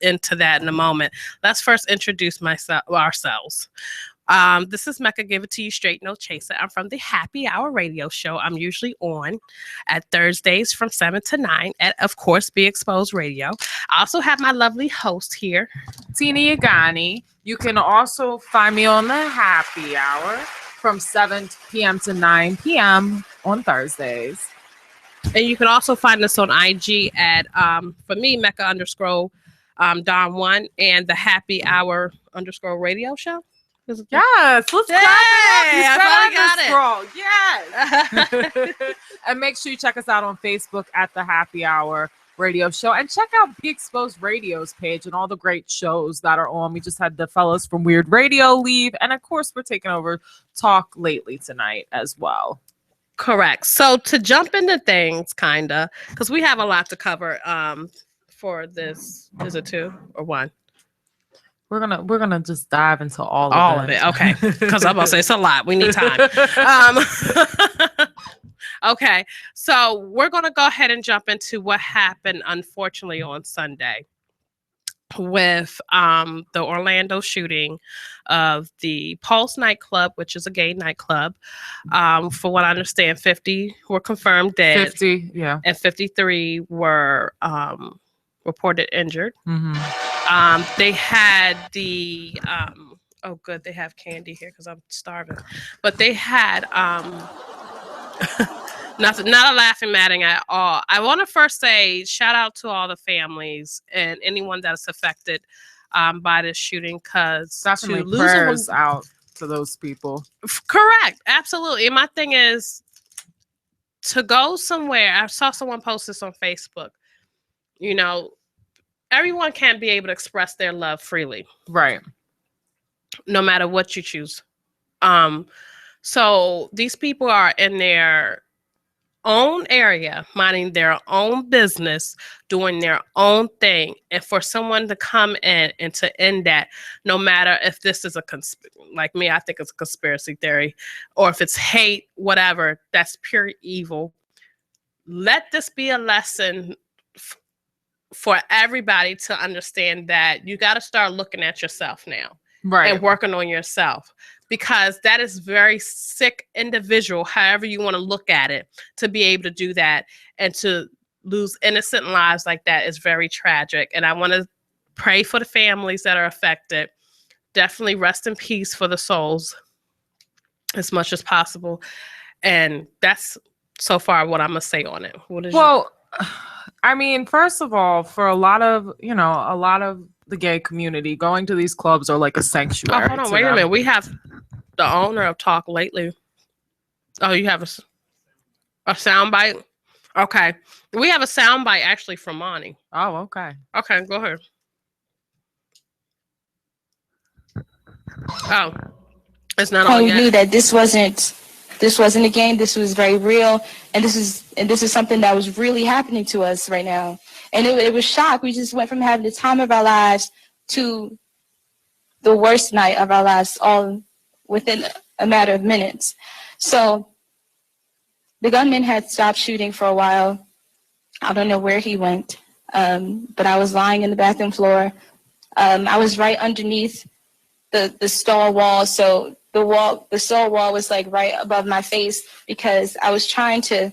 into that in a moment. Let's first introduce ourselves. This is Mecca, give it to you straight, no chaser. I'm from the Happy Hour radio show. I'm usually on at Thursdays from 7 to 9 at, of course, Be Exposed Radio. I also have my lovely host here, Tina Yagani. You can also find me on the Happy Hour from 7 p.m. to 9 p.m. on Thursdays. And you can also find us on IG at, for me, Mecca _, Don1 and the Happy Hour _ radio show. Yes, let's clap it up. You I got it. Yes. And make sure you check us out on Facebook at the Happy Hour radio show, and check out Be Exposed Radio's page and all the great shows that are on. We just had the fellas from Weird Radio leave, and of course we're taking over Talk Lately tonight as well. Correct. So to jump into things, kinda, because we have a lot to cover for this. Is it 2 or 1? We're gonna just dive into all of it. Okay, because I'm gonna say it's a lot. We need time. Okay, so we're gonna go ahead and jump into what happened, unfortunately, on Sunday with the Orlando shooting of the Pulse nightclub, which is a gay nightclub. For what I understand, 50 were confirmed dead. 50, yeah, and 53 were reported injured. Mm-hmm. They had the oh good, they have candy here because I'm starving. But they had not a laughing matter at all. I want to first say shout out to all the families and anyone that's affected by this shooting, because definitely prayers out to those people. Correct, absolutely. And my thing is to go somewhere. I saw someone post this on Facebook. You know, everyone can't be able to express their love freely. Right. No matter what you choose. So these people are in their own area, minding their own business, doing their own thing. And for someone to come in and to end that, no matter if this is like me, I think it's a conspiracy theory, or if it's hate, whatever, that's pure evil. Let this be a lesson for everybody to understand that you got to start looking at yourself now, right, and working on yourself, because that is very sick individual, however you want to look at it, to be able to do that and to lose innocent lives like that is very tragic. And I want to pray for the families that are affected. Definitely rest in peace for the souls as much as possible. And that's so far what I'm gonna say on it. I mean, first of all, for a lot of the gay community, going to these clubs are like a sanctuary. Oh, hold on, wait a minute. We have the owner of Talk Lately. Oh, you have a soundbite? Okay. We have a soundbite actually from Monty. Oh, okay. Okay, go ahead. Oh, it's not on yet. We knew that this wasn't a game. This was very real, and this is something that was really happening to us right now. And it was shock. We just went from having the time of our lives to the worst night of our lives, all within a matter of minutes. So the gunman had stopped shooting for a while. I don't know where he went, but I was lying in the bathroom floor. I was right underneath the stall wall, so the stall wall was like right above my face, because I was trying to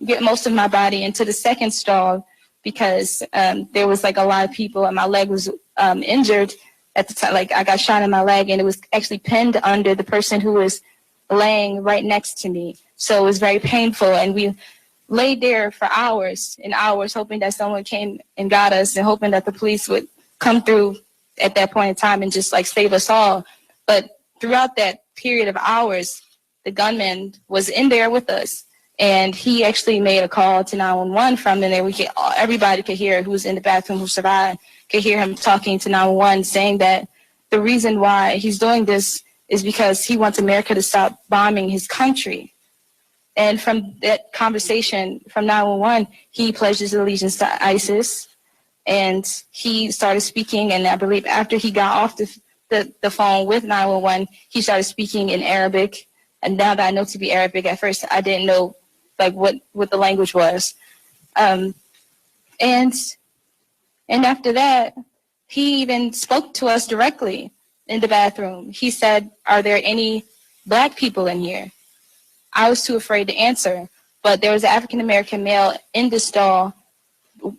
get most of my body into the second stall, because there was like a lot of people, and my leg was injured at the time. Like I got shot in my leg, and it was actually pinned under the person who was laying right next to me. So it was very painful, and we laid there for hours and hours, hoping that someone came and got us, and hoping that the police would come through at that point in time and just like save us all. But throughout that period of hours, the gunman was in there with us, and he actually made a call to 911 from there. Everybody could hear, who was in the bathroom, who survived, could hear him talking to 911, saying that the reason why he's doing this is because he wants America to stop bombing his country. And from that conversation from 911, he pledged his allegiance to ISIS, and he started speaking. And I believe after he got off the phone with 911, he started speaking in Arabic. And now that I know to be Arabic, at first I didn't know like what the language was. And after that, He even spoke to us directly in the bathroom. He said, "Are there any Black people in here?" I was too afraid to answer, but there was an African-American male in the stall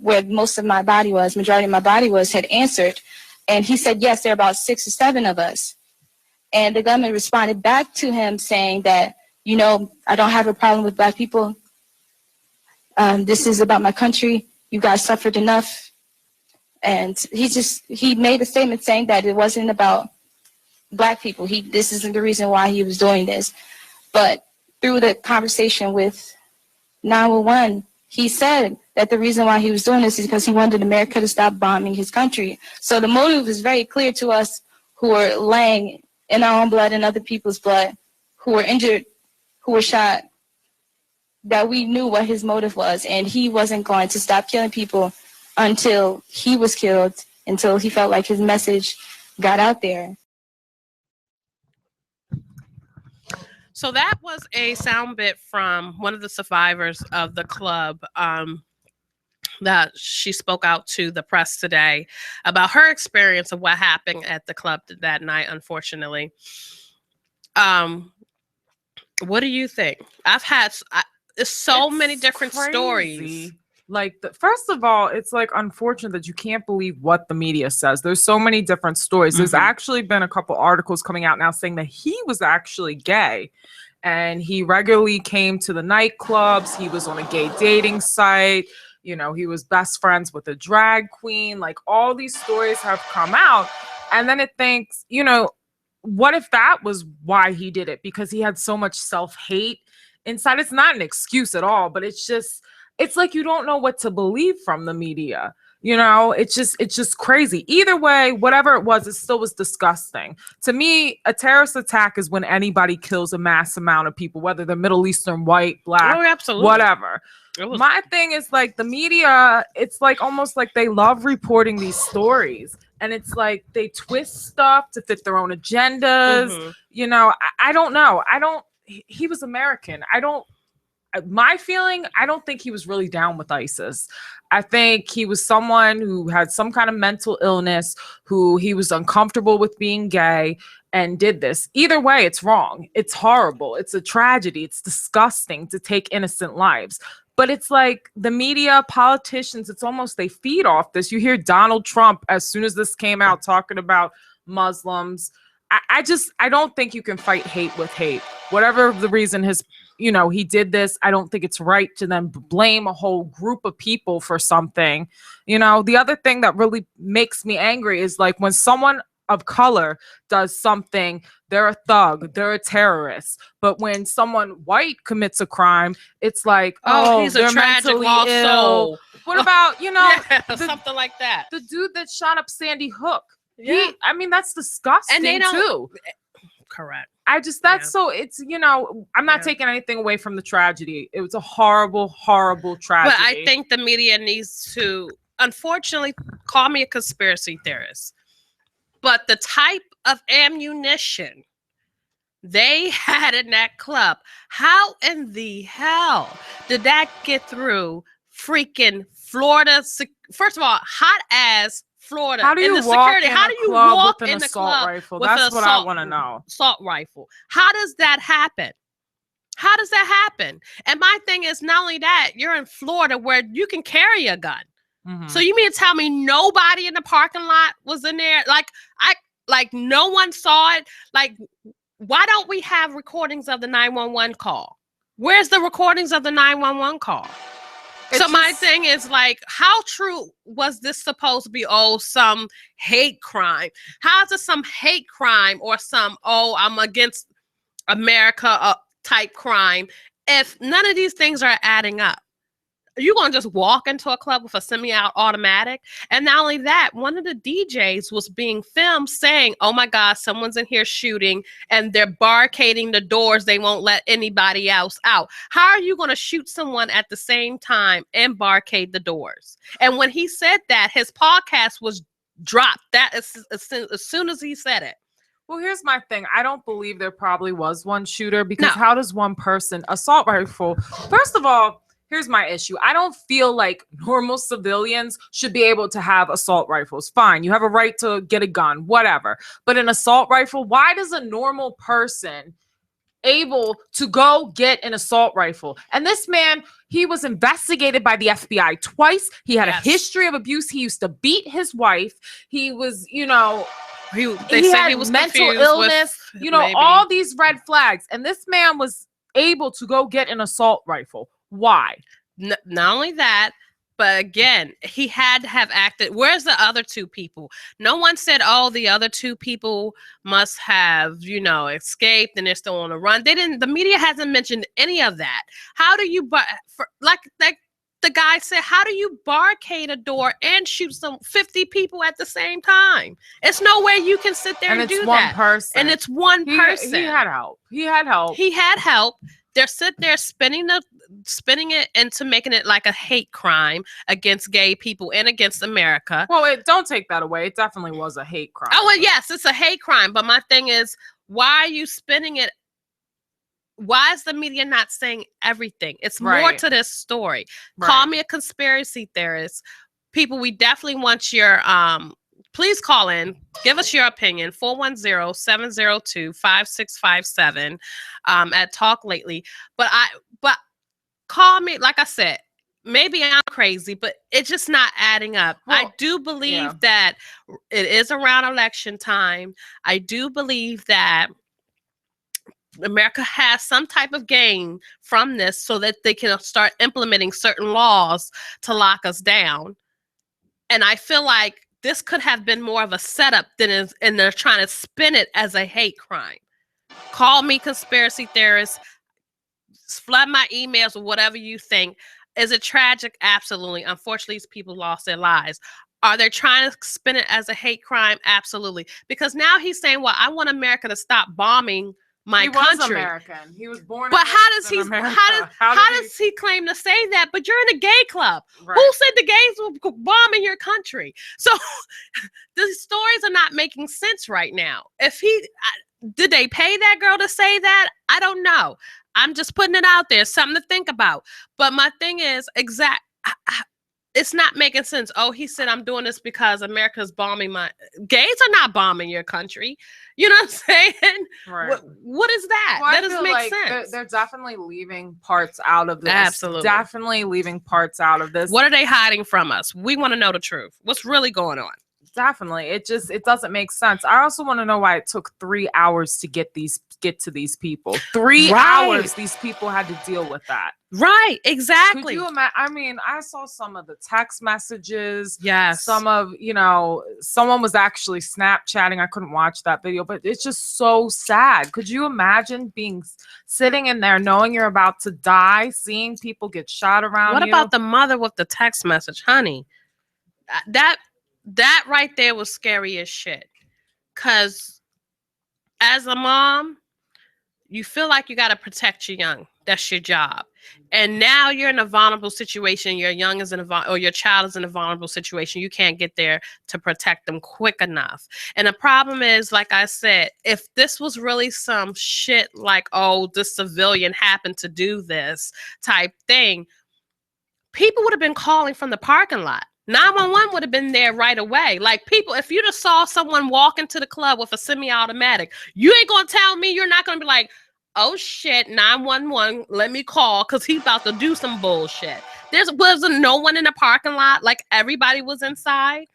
where most of my body was, majority of my body was, had answered. And he said, yes, there are about 6 or 7 of us. And the gunman responded back to him saying that, I don't have a problem with Black people. This is about my country. You guys suffered enough. And he made a statement saying that it wasn't about Black people. This isn't the reason why he was doing this. But through the conversation with 911, he said that the reason why he was doing this is because he wanted America to stop bombing his country. So the motive is very clear to us who are laying in our own blood and other people's blood, who were injured, who were shot, that we knew what his motive was. And he wasn't going to stop killing people until he was killed, until he felt like his message got out there. So that was a sound bit from one of the survivors of the club that she spoke out to the press today about her experience of what happened at the club that night, unfortunately. What do you think? I've had so many different stories. Like, first of all, it's like unfortunate that you can't believe what the media says. There's so many different stories. There's actually been a couple articles coming out now saying that he was actually gay and he regularly came to the nightclubs. He was on a gay dating site. He was best friends with a drag queen. Like, all these stories have come out. And then it thinks, what if that was why he did it? Because he had so much self-hate inside. It's not an excuse at all, but it's like you don't know what to believe from the media. It's just crazy. Either way, whatever it still was disgusting. To me, a terrorist attack is when anybody kills a mass amount of people, whether they're Middle Eastern, white, Black, whatever. My thing is like the media, it's like almost like they love reporting these stories. And it's like they twist stuff to fit their own agendas. I don't know. He was American. My feeling, I don't think he was really down with ISIS. I think he was someone who had some kind of mental illness, who he was uncomfortable with being gay and did this. Either way, it's wrong. It's horrible. It's a tragedy. It's disgusting to take innocent lives. But it's like the media, politicians, it's almost they feed off this. You hear Donald Trump, as soon as this came out, talking about Muslims. I don't think you can fight hate with hate. Whatever the reason he did this, I don't think it's right to then blame a whole group of people for something. The other thing that really makes me angry is like when someone of color does something, they're a thug, they're a terrorist. But when someone white commits a crime, it's like, he's a tragic lost soul. What about, something like that? The dude that shot up Sandy Hook. Yeah. That's disgusting and they don't, too. Correct. So it's, I'm not taking anything away from the tragedy. It was a horrible, horrible tragedy. But I think the media needs to, unfortunately, call me a conspiracy theorist. But the type of ammunition they had in that club, how in the hell did that get through freaking Florida? First of all, hot as Florida. How do you walk in the club rifle? That's what I want to know. Assault rifle. How does that happen? And my thing is, not only that, you're in Florida where you can carry a gun. So you mean to tell me nobody in the parking lot was in there? Like no one saw it. Like, why don't we have recordings of the 911 call? Where's the recordings of the 911 call? So my thing is like, how true was this supposed to be? Some hate crime. How is it some hate crime or some, I'm against America type crime if none of these things are adding up? You're going to just walk into a club with a semi-automatic? And not only that, one of the DJs was being filmed saying, oh my God, someone's in here shooting and they're barricading the doors. They won't let anybody else out. How are you going to shoot someone at the same time and barricade the doors? And when he said that, his podcast was dropped that as soon as he said it. Well, here's my thing. I don't believe there probably was one shooter because how does one person assault rifle? First of all, here's my issue. I don't feel like normal civilians should be able to have assault rifles. Fine, you have a right to get a gun, whatever. But an assault rifle, why does a normal person able to go get an assault rifle? And this man, he was investigated by the FBI twice. He had a history of abuse. He used to beat his wife. He was, you know, they said he was mental illness, you know, all these red flags. And this man was able to go get an assault rifle. Why? Not only that, but again, he had to have acted. Where's the other two people? No one said, oh, the other two people must have, you know, escaped and they're still on the run. They didn't. The media hasn't mentioned any of that. How do you, like the guy said, how do you barricade a door and shoot some 50 people at the same time? It's no way you can sit there and do that. And it's one person. He had help. He had help. He had help. They're sit there spinning it into making it like a hate crime against gay people and against America. Well, don't take that away. It definitely was a hate crime. Oh, well, yes, it's a hate crime. But my thing is, why are you spinning it? Why is the media not saying everything? It's more to this story. Call me a conspiracy theorist. People, we definitely want your please call in. Give us your opinion. 410-702-5657 at Talk Lately. But call me, like I said, maybe I'm crazy, but it's just not adding up. Well, I do believe that it is around election time. I do believe that America has some type of gain from this so that they can start implementing certain laws to lock us down. And I feel like this could have been more of a setup and they're trying to spin it as a hate crime. Call me conspiracy theorist. Flood my emails or whatever you think. Is it tragic? Absolutely. Unfortunately, these people lost their lives. Are they trying to spin it as a hate crime? Absolutely. Because now he's saying, well, I want America to stop bombing my country. He was American. He was born. But how does he claim to say that? But you're in a gay club. Right. Who said the gays were bombing your country? So the stories are not making sense right now. Did they pay that girl to say that? I don't know. I'm just putting it out there. Something to think about. But my thing is it's not making sense. Oh, he said, I'm doing this because America's bombing gays are not bombing your country. You know what I'm saying? Right. What is that? Well, that doesn't make sense. They're definitely leaving parts out of this. Absolutely. Definitely leaving parts out of this. What are they hiding from us? We want to know the truth. What's really going on? Definitely. It doesn't make sense. I also want to know why it took 3 hours to get to these people. 3 hours these people had to deal with that. Right, exactly. Could you imagine? I mean, I saw some of the text messages. Yes. Some of, someone was actually Snapchatting. I couldn't watch that video, but it's just so sad. Could you imagine sitting in there knowing you're about to die, seeing people get shot around you? What about the mother with the text message? Honey, that right there was scary as shit. Because as a mom, you feel like you got to protect your young. That's your job. And now you're in a vulnerable situation. Your young is or your child is in a vulnerable situation. You can't get there to protect them quick enough. And the problem is, like I said, if this was really some shit like, oh, this civilian happened to do this type thing, people would have been calling from the parking lot. 911 would have been there right away. Like, people, if you just saw someone walk into the club with a semi-automatic, you ain't gonna tell me you're not gonna be like, oh shit, 911, let me call because he's about to do some bullshit. There wasn't no one in the parking lot, like everybody was inside.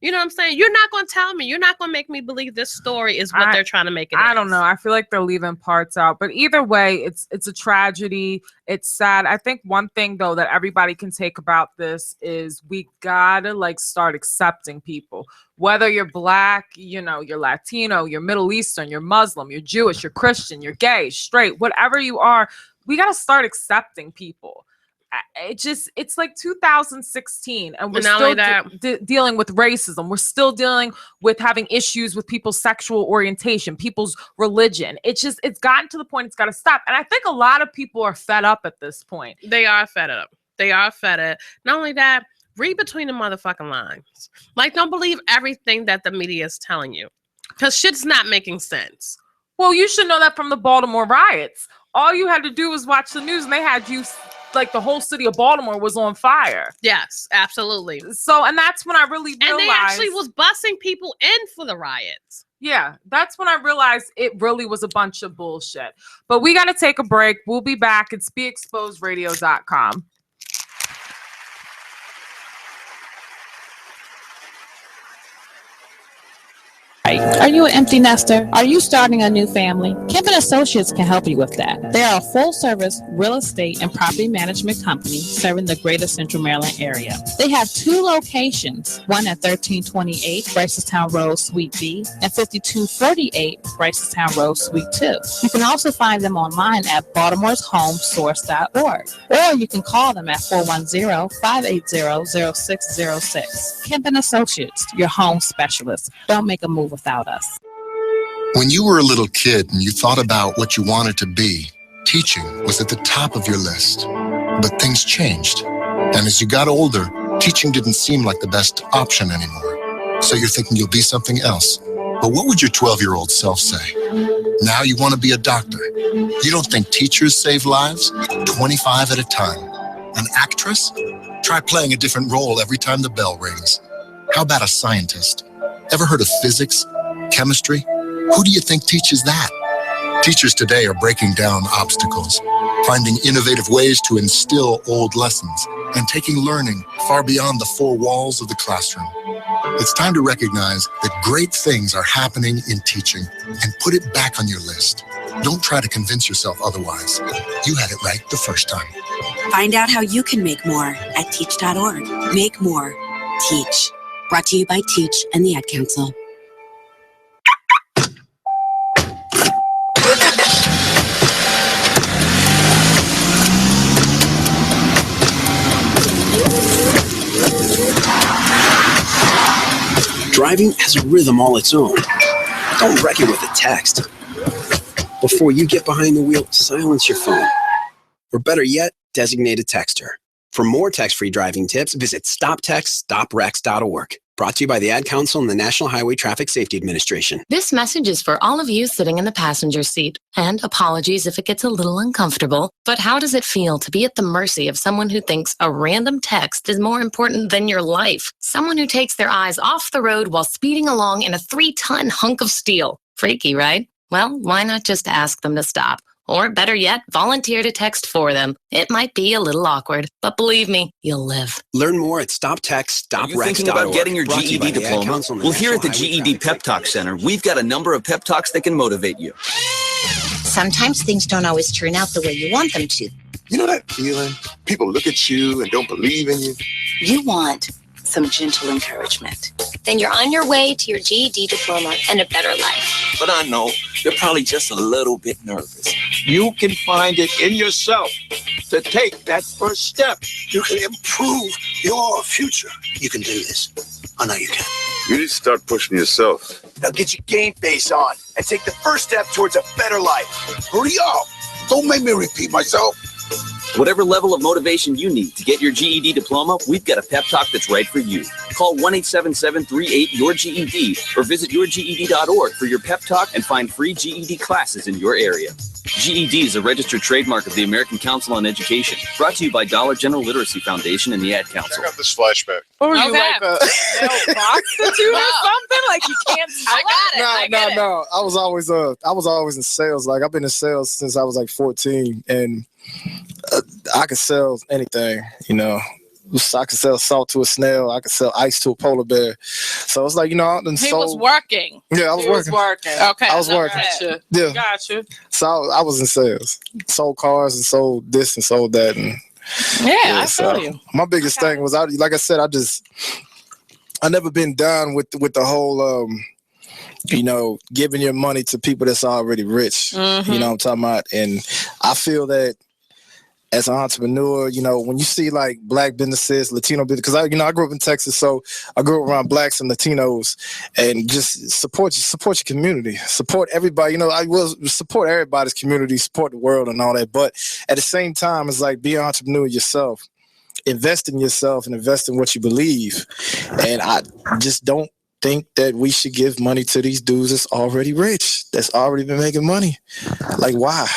You know what I'm saying? You're not going to tell me. You're not going to make me believe this story is what they're trying to make it. I don't know. I feel like they're leaving parts out. But either way, it's a tragedy. It's sad. I think one thing, though, that everybody can take about this is we got to, start accepting people. Whether you're Black, you're Latino, you're Middle Eastern, you're Muslim, you're Jewish, you're Christian, you're gay, straight, whatever you are, we got to start accepting people. It's like 2016 and we're still dealing with racism. We're still dealing with having issues with people's sexual orientation, people's religion. It's gotten to the point it's got to stop. And I think a lot of people are fed up at this point. They are fed up. Not only that, read between the motherfucking lines. Like, don't believe everything that the media is telling you because shit's not making sense. Well, you should know that from the Baltimore riots. All you had to do was watch the news and they had you like the whole city of Baltimore was on fire. Yes, absolutely. So, and that's when I really realized. And they actually was busing people in for the riots. Yeah, that's when I realized it really was a bunch of bullshit. But we got to take a break. We'll be back. It's BeExposedRadio.com. Are you an empty nester? Are you starting a new family? Kemp & Associates can help you with that. They are a full-service real estate and property management company serving the greater Central Maryland area. They have 2 locations, one at 1328 Ricestown Road, Suite B, and 5248 Ricestown Road, Suite 2. You can also find them online at baltimoreshomesource.org, or you can call them at 410-580-0606. Kemp & Associates, your home specialist. Don't make a move without us. When you were a little kid and you thought about what you wanted to be, teaching was at the top of your list. But things changed. And as you got older, teaching didn't seem like the best option anymore. So you're thinking you'll be something else. But what would your 12-year-old self say? Now you want to be a doctor. You don't think teachers save lives? 25 at a time. An actress? Try playing a different role every time the bell rings. How about a scientist? Ever heard of physics? Chemistry? Who do you think teaches that? Teachers today are breaking down obstacles, finding innovative ways to instill old lessons, and taking learning far beyond the 4 walls of the classroom. It's time to recognize that great things are happening in teaching and put it back on your list. Don't try to convince yourself otherwise. You had it right the first time. Find out how you can make more at teach.org. Make more. Teach. Brought to you by Teach and the Ad Council. Driving has a rhythm all its own. Don't wreck it with a text. Before you get behind the wheel, silence your phone. Or better yet, designate a texter. For more text-free driving tips, visit stoptextstoprex.org. Brought to you by the Ad Council and the National Highway Traffic Safety Administration. This message is for all of you sitting in the passenger seat. And apologies if it gets a little uncomfortable, but how does it feel to be at the mercy of someone who thinks a random text is more important than your life? Someone who takes their eyes off the road while speeding along in a 3-ton hunk of steel. Freaky, right? Well, why not just ask them to stop? Or better yet, volunteer to text for them. It might be a little awkward, but believe me, you'll live. Learn more at stoptextstoprex.org. Are you thinking about getting your GED diploma? Well, here at the GED Pep Talk Center, we've got a number of pep talks that can motivate you. Sometimes things don't always turn out the way you want them to. You know that feeling? People look at you and don't believe in you. You want some gentle encouragement. Then you're on your way to your GED diploma and a better life. But I know they're probably just a little bit nervous. You can find it in yourself to take that first step. You can improve your future. You can do this. I know you can. You need to start pushing yourself. Now get your game face on and take the first step towards a better life. Hurry up. Don't make me repeat myself. Whatever level of motivation you need to get your GED diploma, we've got a pep talk that's right for you. Call 1-877-38-YOUR-GED or visit yourged.org for your pep talk and find free GED classes in your area. GED is a registered trademark of the American Council on Education. Brought to you by Dollar General Literacy Foundation and the Ad Council. I got this flashback. Or you like a male prostitute or something? Like you can't tell No. I was always in sales. Like I've been in sales since I was like 14, and I could sell anything, you know. I could sell salt to a snail. I could sell ice to a polar bear. So it's like, you know, he was working. Yeah, I was working. Okay, I was working. Gotcha. Yeah, gotcha. So I was in sales. Sold cars and sold this and sold that, and I feel you. My biggest thing was, I never been down with the whole you know, giving your money to people that's already rich. Mm-hmm. You know what I'm talking about? And I feel that as an entrepreneur, you know, when you see like black businesses, Latino business, because I grew up in Texas, so I grew up around blacks and Latinos, and just support your community, support everybody. You know, I will support everybody's community, support the world and all that. But at the same time, it's like be an entrepreneur yourself, invest in yourself, and invest in what you believe. And I just don't think that we should give money to these dudes that's already rich, that's already been making money. Like, why?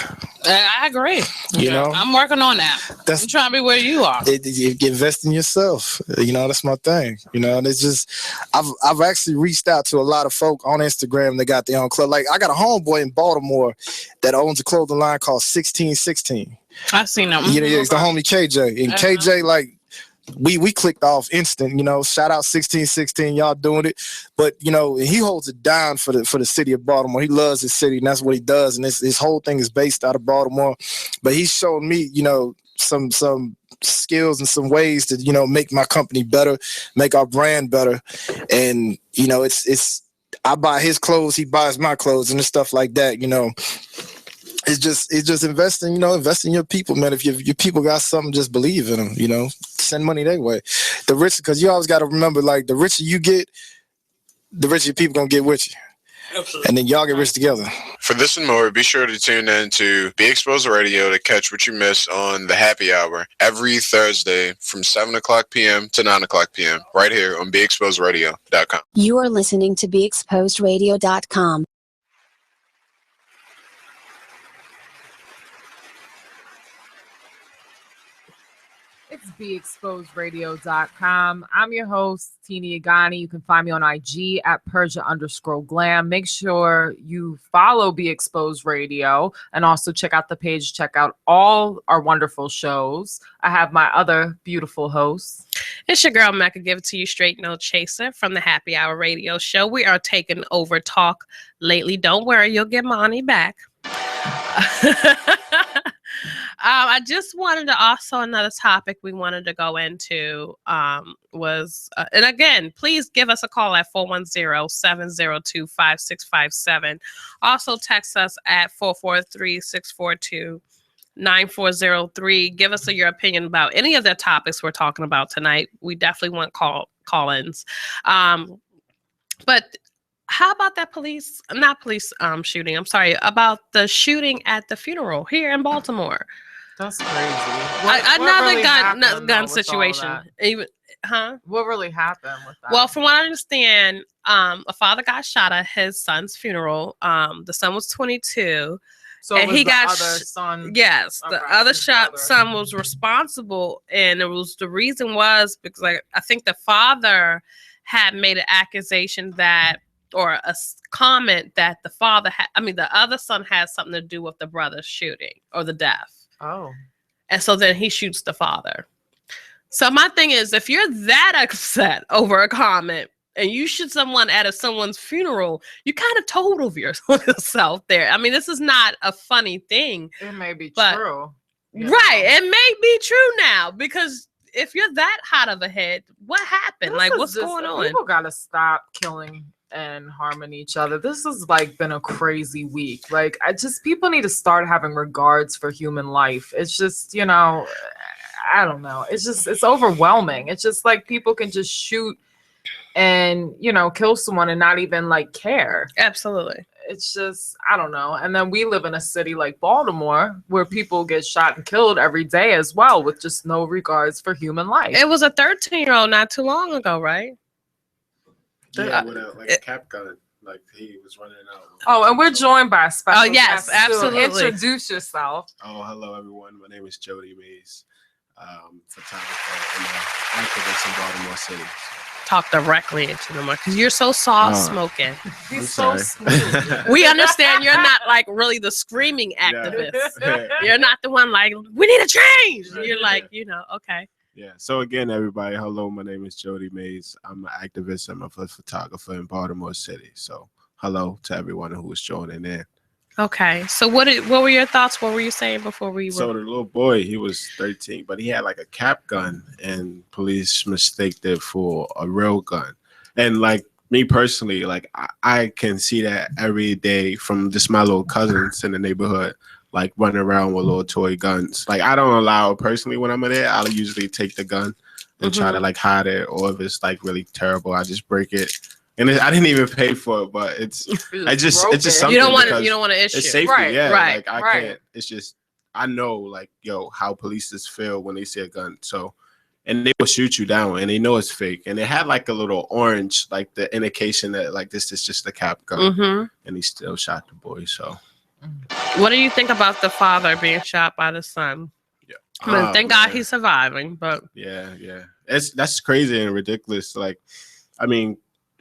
I agree. You know, I'm working on that. I'm trying to be where you are. You invest in yourself. You know, that's my thing. You know, and it's just, I've actually reached out to a lot of folk on Instagram that got their own club. Like I got a homeboy in Baltimore that owns a clothing line called 1616. I've seen them. Yeah, it's the homie KJ. And KJ, like, we clicked off instant, you know. Shout out 1616, y'all doing it. But you know, he holds it down for the city of Baltimore. He loves his city, and that's what he does. And his whole thing is based out of Baltimore. But he's shown me, you know, some skills and some ways to, you know, make my company better, make our brand better. And you know, it's I buy his clothes, he buys my clothes, and stuff like that. You know. It's just investing, you know, invest in your people, man. If your people got something, just believe in them, you know, send money their way. The rich, because you always got to remember, like, the richer you get, the richer your people going to get with you. Absolutely. And then y'all get rich together. For this and more, be sure to tune in to Be Exposed Radio to catch what you miss on the happy hour every Thursday from 7 o'clock p.m. to 9 o'clock p.m. right here on BeExposedRadio.com. You are listening to BeExposedRadio.com. It's BeExposedRadio.com. I'm your host, Tina Yagani. You can find me on IG at Persia_glam. Make sure you follow Be Exposed Radio and also check out the page. Check out all our wonderful shows. I have my other beautiful hosts. It's your girl, Mecca. Give it to you straight, no chaser from the Happy Hour Radio Show. We are taking over talk lately. Don't worry, you'll get money back. I just wanted to also another topic we wanted to go into was, and again, please give us a call at 410-702-5657. Also text us at 443-642-9403. Give us your opinion about any of the topics we're talking about tonight. We definitely want call-ins. But how about that shooting? I'm sorry, about the shooting at the funeral here in Baltimore. That's crazy. Another really gun situation. Even, huh? What really happened with that? Well, from what I understand, a father got shot at his son's funeral. The son was 22. So and was he the got other son. Yes, the other son was responsible, and the reason was because I think the father had made an accusation that, or a comment that the other son had something to do with the brother's shooting or the death. Oh. And so then he shoots the father. So my thing is, if you're that upset over a comment and you shoot someone at someone's funeral, you kind of told of yourself there. I mean, this is not a funny thing. It may be true. Right. It may be true now, because if you're that hot of a head, what happened? What's going on? People got to stop killing and harming each other. This has been a crazy week. People need to start having regards for human life. It's just, I don't know. It's overwhelming. It's just people can just shoot and, kill someone and not even care. Absolutely. It's just, I don't know. And then we live in a city like Baltimore where people get shot and killed every day as well, with just no regards for human life. It was a 13-year-old not too long ago, right? Yeah, with a cap gun, he was running out. Oh, and we're joined by a special yes, guest. absolutely. Introduce yourself. Oh, hello everyone. My name is Jody Mays, photographer and activist in Baltimore City. Talk directly into the mic because you're so soft smoking. He's so smooth. We understand you're not really the screaming activist. Yeah. You're not the one we need a change. You're okay. Yeah. So again, everybody, hello. My name is Jody Mays. I'm an activist. I'm a photographer in Baltimore City. So hello to everyone who was joining in. Okay. So what were your thoughts? What were you saying before we were? So the little boy, he was 13, but he had a cap gun, and police mistaked it for a real gun. And me personally, I can see that every day from just my little cousins in the neighborhood. Running around with little toy guns. I don't allow it personally when I'm in there. I'll usually take the gun and try to hide it, or if it's really terrible, I just break it. And I didn't even pay for it, but it's just something. You don't want to issue. It's safety, right, yeah. Right, I can't. It's just I know how police just feel when they see a gun. So, and they will shoot you down, and they know it's fake. And it had a little orange, the indication that this is just a cap gun. And he still shot the boy. So. What do you think about the father being shot by the son? Yeah. I mean, thank God he's surviving, but yeah. That's crazy and ridiculous. Like, I mean,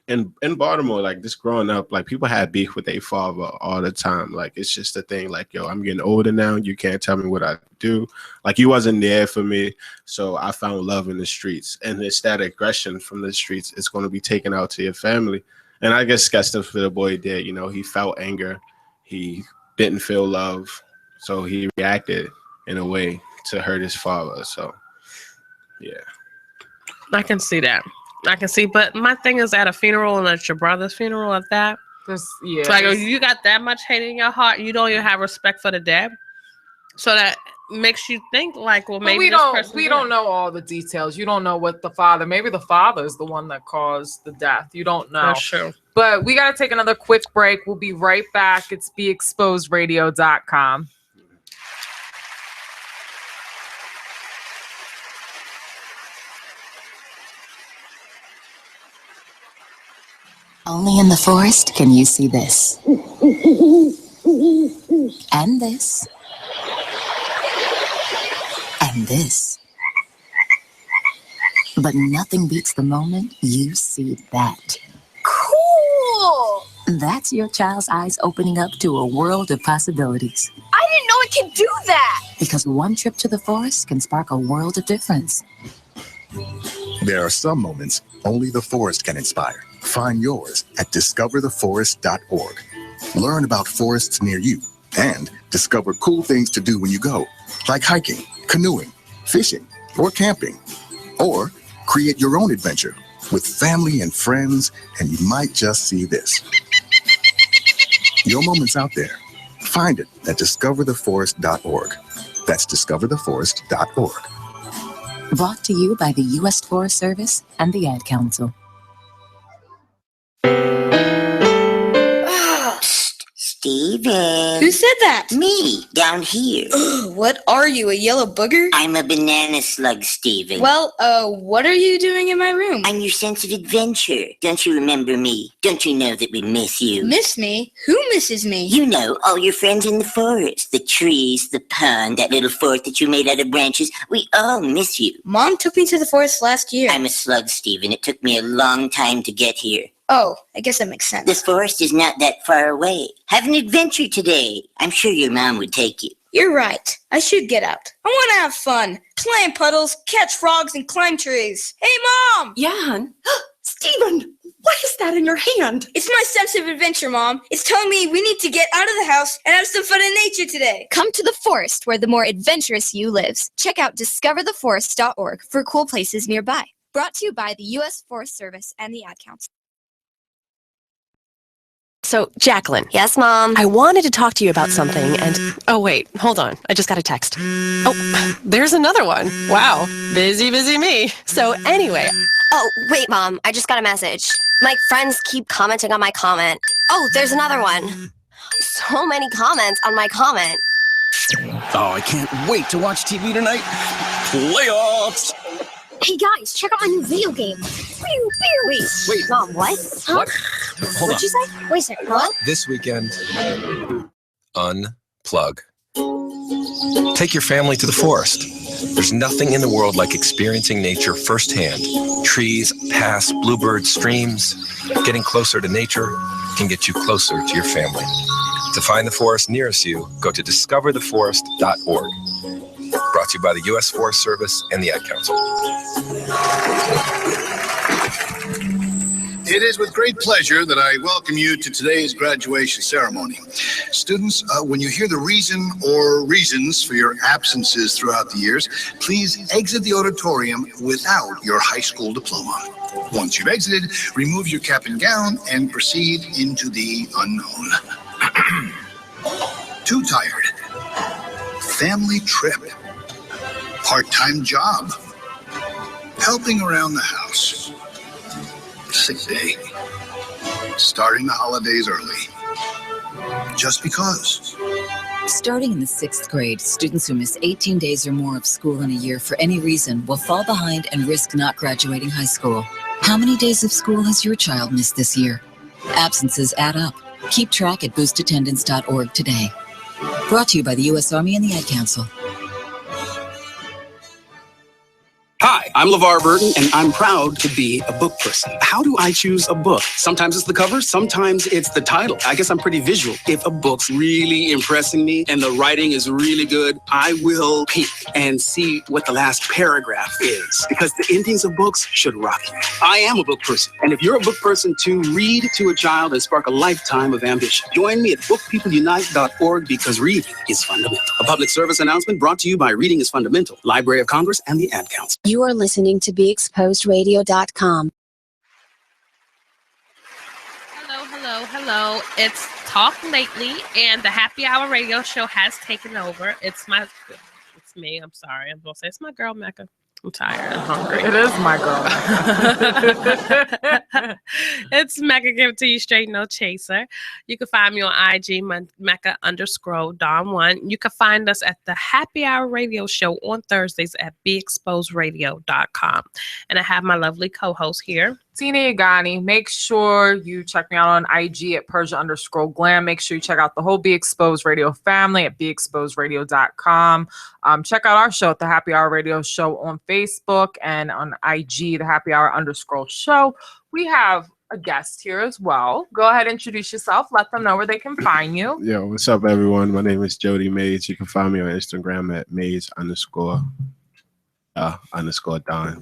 in Baltimore, like just growing up, like people had beef with their father all the time. Like it's just a thing. Like, yo, I'm getting older now. You can't tell me what I do. Like you wasn't there for me, so I found love in the streets, and it's that aggression from the streets. It's going to be taken out to your family, and I guess that's what the boy did. You know, he felt anger. He didn't feel love, so he reacted in a way to hurt his father. So, yeah, I can see that. I can see, but my thing is at a funeral and at your brother's funeral at that. Yeah. Like you got that much hate in your heart, you don't even have respect for the dead. So that makes you think like, well, maybe we don't know all the details. You don't know what maybe the father is the one that caused the death. You don't know. That's true. But we got to take another quick break. We'll be right back. It's BeExposedRadio.com. Only in the forest can you see this. And this. And this. But nothing beats the moment you see that. Cool! That's your child's eyes opening up to a world of possibilities. I didn't know it could do that! Because one trip to the forest can spark a world of difference. There are some moments only the forest can inspire. Find yours at discovertheforest.org. Learn about forests near you and discover cool things to do when you go, like hiking, canoeing, fishing, or camping. Or create your own adventure with family and friends, and you might just see this. Your moment's out there. Find it at discovertheforest.org. That's discovertheforest.org. Brought to you by the U.S. Forest Service and the Ad Council. Steven. Who said that? Me, down here. What are you, a yellow booger? I'm a banana slug, Steven. Well, what are you doing in my room? I'm your sense of adventure. Don't you remember me? Don't you know that we miss you? Miss me? Who misses me? You know, all your friends in the forest. The trees, the pond, that little fort that you made out of branches. We all miss you. Mom took me to the forest last year. I'm a slug, Steven. It took me a long time to get here. Oh, I guess that makes sense. This forest is not that far away. Have an adventure today. I'm sure your mom would take you. You're right. I should get out. I want to have fun. Play in puddles, catch frogs, and climb trees. Hey, Mom! Yeah, hon. Steven, what is that in your hand? It's my sense of adventure, Mom. It's telling me we need to get out of the house and have some fun in nature today. Come to the forest where the more adventurous you lives. Check out discovertheforest.org for cool places nearby. Brought to you by the U.S. Forest Service and the Ad Council. So, Jacqueline. Yes, Mom? I wanted to talk to you about something and... Oh, wait. Hold on. I just got a text. Oh, there's another one. Wow. Busy me. So, anyway... Oh, wait, Mom. I just got a message. My friends keep commenting on my comment. Oh, there's another one. So many comments on my comment. Oh, I can't wait to watch TV tonight. Playoffs! Hey, guys, check out my new video game. Wait. Mom, what? Huh? What? Hold What'd you say? Wait a second. What? This weekend, unplug. Take your family to the forest. There's nothing in the world like experiencing nature firsthand. Trees, paths, bluebirds, streams. Getting closer to nature can get you closer to your family. To find the forest nearest you, go to discovertheforest.org. Brought to you by the U.S. Forest Service and the Ad Council. It is with great pleasure that I welcome you to today's graduation ceremony. Students, when you hear the reason or reasons for your absences throughout the years, please exit the auditorium without your high school diploma. Once you've exited, remove your cap and gown and proceed into the unknown. Too tired. Family trip. Part-time job. Helping around the house. Sick day. Starting the holidays early. Just because. Starting in the 6th grade, students who miss 18 days or more of school in a year for any reason will fall behind and risk not graduating high school. How many days of school has your child missed this year? Absences add up. Keep track at boostattendance.org today. Brought to you by the U.S. Army and the Ad Council. Hi, I'm LeVar Burton, and I'm proud to be a book person. How do I choose a book? Sometimes it's the cover, sometimes it's the title. I guess I'm pretty visual. If a book's really impressing me and the writing is really good, I will peek and see what the last paragraph is, because the endings of books should rock you. I am a book person, and if you're a book person too, read to a child and spark a lifetime of ambition. Join me at bookpeopleunite.org, because reading is fundamental. A public service announcement brought to you by Reading is Fundamental, Library of Congress, and the Ad Council. You are listening to BeExposedRadio.com. Hello. It's Talk Lately, and the Happy Hour radio show has taken over. It's me. I'm sorry. I'm going to say it's my girl, Mecca. I'm tired. I'm hungry. It is my girl. It's Mecca. Give it to you straight, no chaser. You can find me on IG, Mecca_Dawn1. You can find us at the Happy Hour radio show on Thursdays at BeExposedRadio.com. And I have my lovely co-host here, Tina Yagani. Make sure you check me out on IG at Persia_Glam. Make sure you check out the whole Be Exposed Radio family at BeExposedRadio.com. Check out our show at the Happy Hour Radio Show on Facebook and on IG, the Happy Hour_show. We have a guest here as well. Go ahead, introduce yourself. Let them know where they can find you. Yo, what's up, everyone? My name is Jody Mays. You can find me on Instagram at Mays_Dawn.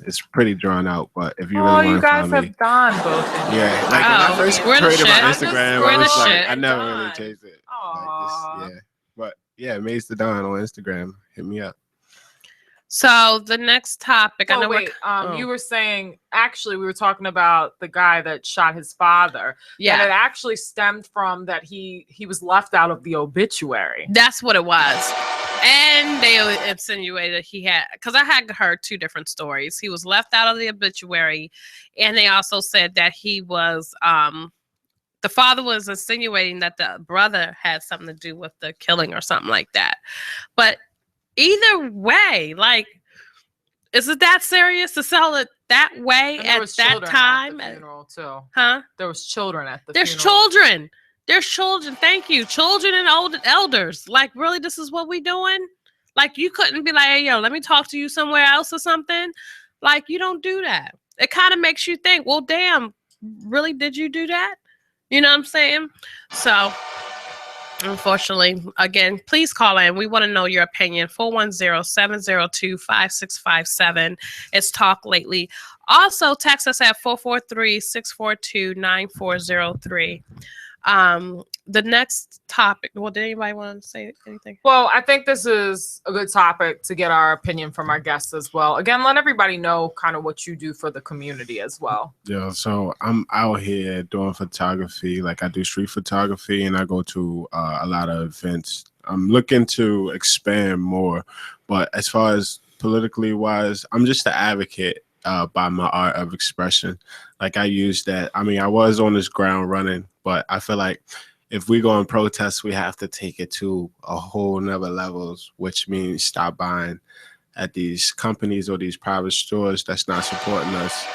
It's pretty drawn out, but if you really want to you guys find have me, Dawn both. yeah, like when I first created my Instagram, I was like, I never really changed it. But yeah, Mays the Dawn on Instagram. Hit me up. So the next topic, I know. You were saying, actually, we were talking about the guy that shot his father. Yeah, and it actually stemmed from that he was left out of the obituary. That's what it was. And they insinuated he had, because I had heard two different stories. He was left out of the obituary, and they also said that he was, the father was insinuating that the brother had something to do with the killing or something like that. But either way, like, is it that serious to sell it that way at that time? At the funeral too. Huh? There was children at the funeral. There's children. Thank you. Children and old elders. Like, really, this is what we doing? Like, you couldn't be like, hey, yo, let me talk to you somewhere else or something. Like, you don't do that. It kind of makes you think, well, damn, really, did you do that? You know what I'm saying? So, unfortunately, again, please call in. We want to know your opinion. 410-702-5657. It's Talk Lately. Also, text us at 443-642-9403. The next topic. Well, did anybody want to say anything? Well, I think this is a good topic to get our opinion from our guests as well. Again, let everybody know kind of what you do for the community as well. Yeah, so I'm out here doing photography. Like, I do street photography, and I go to a lot of events. I'm looking to expand more, but as far as politically wise, I'm just an advocate by my art of expression. Like, I use that. I mean, I was on this ground running, but I feel like if we go and protest, we have to take it to a whole nother levels, which means stop buying at these companies or these private stores that's not supporting us,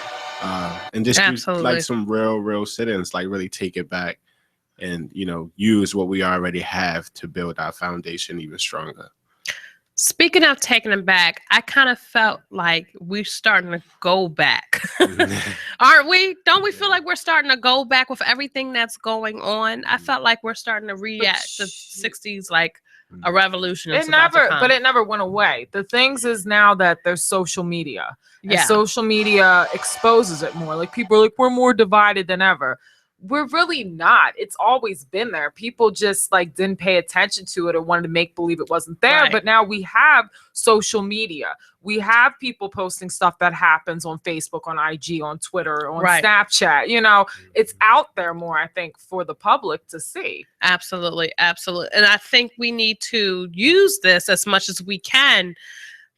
and just do like some real sit-ins, like really take it back and, you know, use what we already have to build our foundation even stronger. Speaking of taking them back, I kind of felt like we're starting to go back. Aren't we? Don't we feel like we're starting to go back with everything that's going on? I felt like we're starting to react to 60s like a revolution. It never went away. The things is now that there's social media. And social media exposes it more. Like, people are like, we're more divided than ever. We're really not. It's always been there. People just like didn't pay attention to it or wanted to make believe it wasn't there. Right. But now we have social media. We have people posting stuff that happens on Facebook, on IG, on Twitter, on Snapchat. You know, it's out there more, I think, for the public to see. Absolutely. Absolutely. And I think we need to use this as much as we can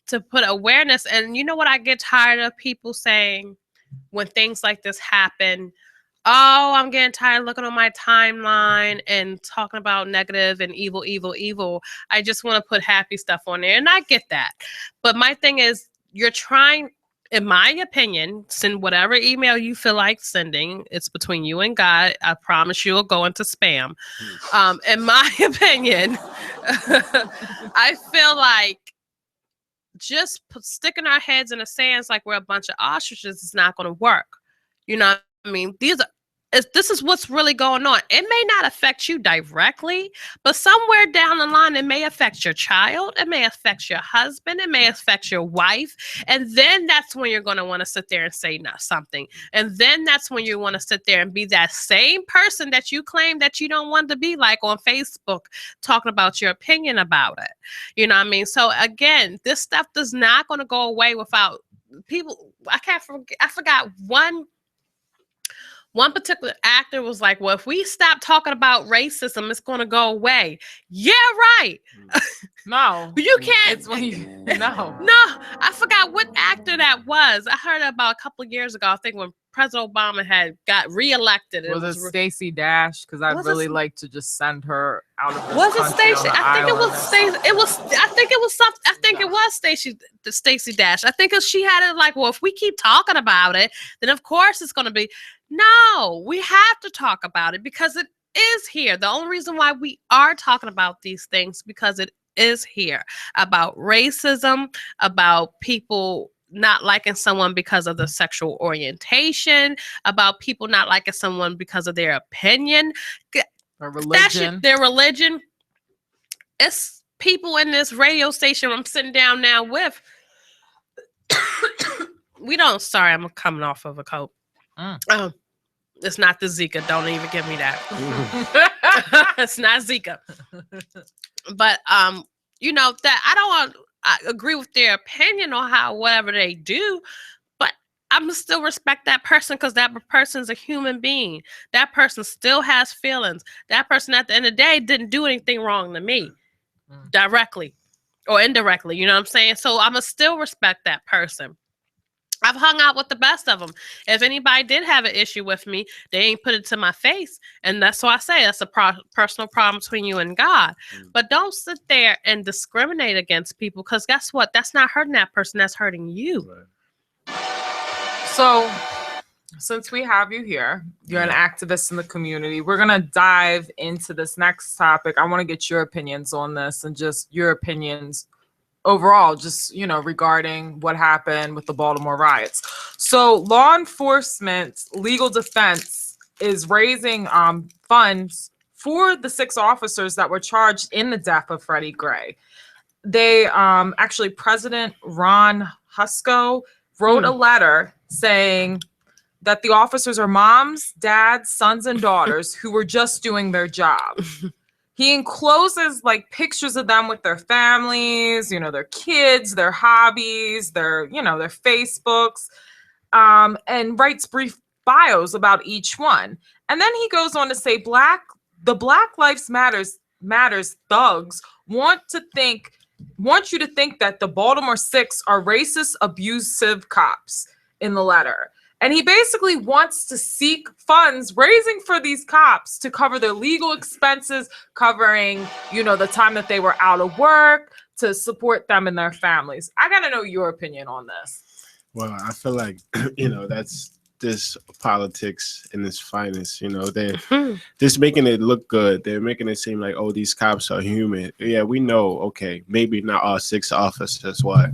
to put awareness. And you know what? I get tired of people saying when things like this happen, oh, I'm getting tired of looking on my timeline and talking about negative and evil. I just want to put happy stuff on there. And I get that. But my thing is, you're trying, in my opinion, send whatever email you feel like sending. It's between you and God. I promise you it'll go into spam. In my opinion, I feel like just sticking our heads in the sands like we're a bunch of ostriches is not going to work. You know what I mean? This is what's really going on. It may not affect you directly, but somewhere down the line, it may affect your child. It may affect your husband. It may affect your wife. And then that's when you're going to want to sit there and say something. And then that's when you want to sit there and be that same person that you claim that you don't want to be, like on Facebook, talking about your opinion about it. You know what I mean? So again, this stuff is not going to go away without people. I forgot one particular actor was like, well, if we stop talking about racism, it's going to go away. Yeah, right. No. You can't. It's when you, no. No, I forgot what actor that was. I heard about a couple of years ago, I think when President Obama had got reelected. Was it Stacey Dash? Because I'd really like to just send her out of this Was it country Stacey? on the I think it island. was Stacey. I think it was something. I think it was Stacey Dash. I think she had it like, well, if we keep talking about it, then of course it's going to be. No, we have to talk about it because it is here. The only reason why we are talking about these things because it is here, about racism, about people not liking someone because of their sexual orientation, about people not liking someone because of their opinion, or religion. Their religion. It's people in this radio station I'm sitting down now with. Sorry, I'm coming off of a cold. It's not the Zika. Don't even give me that. It's not Zika. But that I agree with their opinion on how whatever they do, but I'm still respect that person because that person's a human being. That person still has feelings. That person at the end of the day didn't do anything wrong to me directly or indirectly. You know what I'm saying? So I'ma still respect that person. I've hung out with the best of them. If anybody did have an issue with me, they ain't put it to my face. And that's why I say that's a personal problem between you and God. But don't sit there and discriminate against people because guess what? That's not hurting that person. That's hurting you. So since we have you here, you're an activist in the community. We're going to dive into this next topic. I want to get your opinions on this and just your opinions overall, just, regarding what happened with the Baltimore riots. So law enforcement legal defense is raising funds for the 6 officers that were charged in the death of Freddie Gray. They actually, President Ron Husko wrote a letter saying that the officers are moms, dads, sons, and daughters who were just doing their job. He encloses like pictures of them with their families, their kids, their hobbies, their Facebooks, and writes brief bios about each one. And then he goes on to say, the Black Lives Matters thugs want you to think that the Baltimore 6 are racist, abusive cops in the letter. And he basically wants to seek funds raising for these cops to cover their legal expenses, covering, the time that they were out of work, to support them and their families. I got to know your opinion on this. Well, I feel like, that's this politics in its finest. They're just making it look good. They're making it seem like, oh, these cops are human. Yeah, we know, okay, maybe not all 6 officers were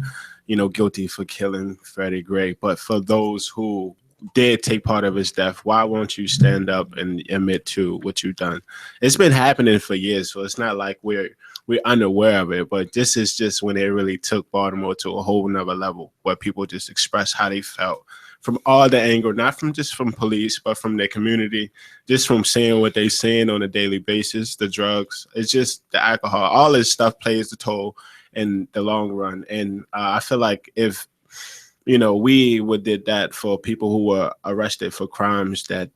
guilty for killing Freddie Gray. But for those who did take part of his death, why won't you stand up and admit to what you've done? It's been happening for years, so it's not like we're unaware of it. But this is just when it really took Baltimore to a whole nother level, where people just express how they felt from all the anger, not from just from police, but from their community, just from saying what they're saying on a daily basis, the drugs, it's just the alcohol, all this stuff plays the toll in the long run. And I feel like if we did that for people who were arrested for crimes that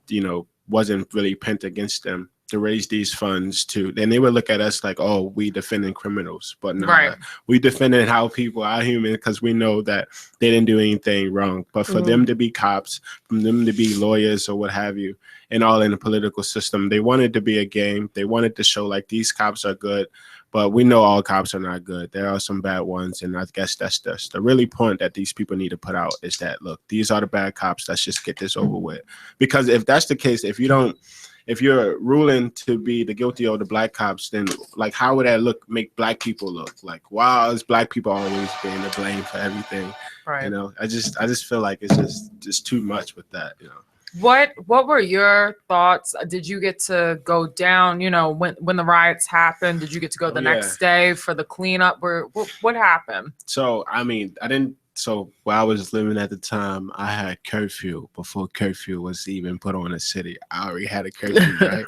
wasn't really pent against them, to raise these funds to, then they would look at us like, oh, we defending criminals. But no, right. We defending how people are human because we know that they didn't do anything wrong. But for them to be cops, for them to be lawyers or what have you, and all in the political system, they wanted to be a game. They wanted to show like these cops are good. But we know all cops are not good. There are some bad ones, and I guess that's the really point that these people need to put out is that, look, these are the bad cops. Let's just get this over with. Because if that's the case, if you're ruling to be the guilty of the black cops, then like how would that make black people look? Like, wow, is black people always being the blame for everything? Right. You know, I just feel like it's just too much with that, you know. What were your thoughts? Did you get to go down, you know, when the riots happened? Did you get to go the next day for the cleanup? What happened? So, I mean, so while I was living at the time, I had curfew before curfew was even put on the city. I already had a curfew, right?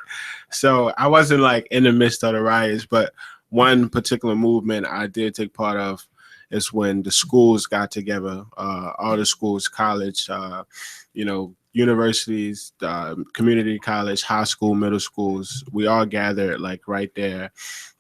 So I wasn't like in the midst of the riots, but one particular movement I did take part of is when the schools got together, all the schools, college, you know, universities, community college, high school, middle schools. We all gathered like right there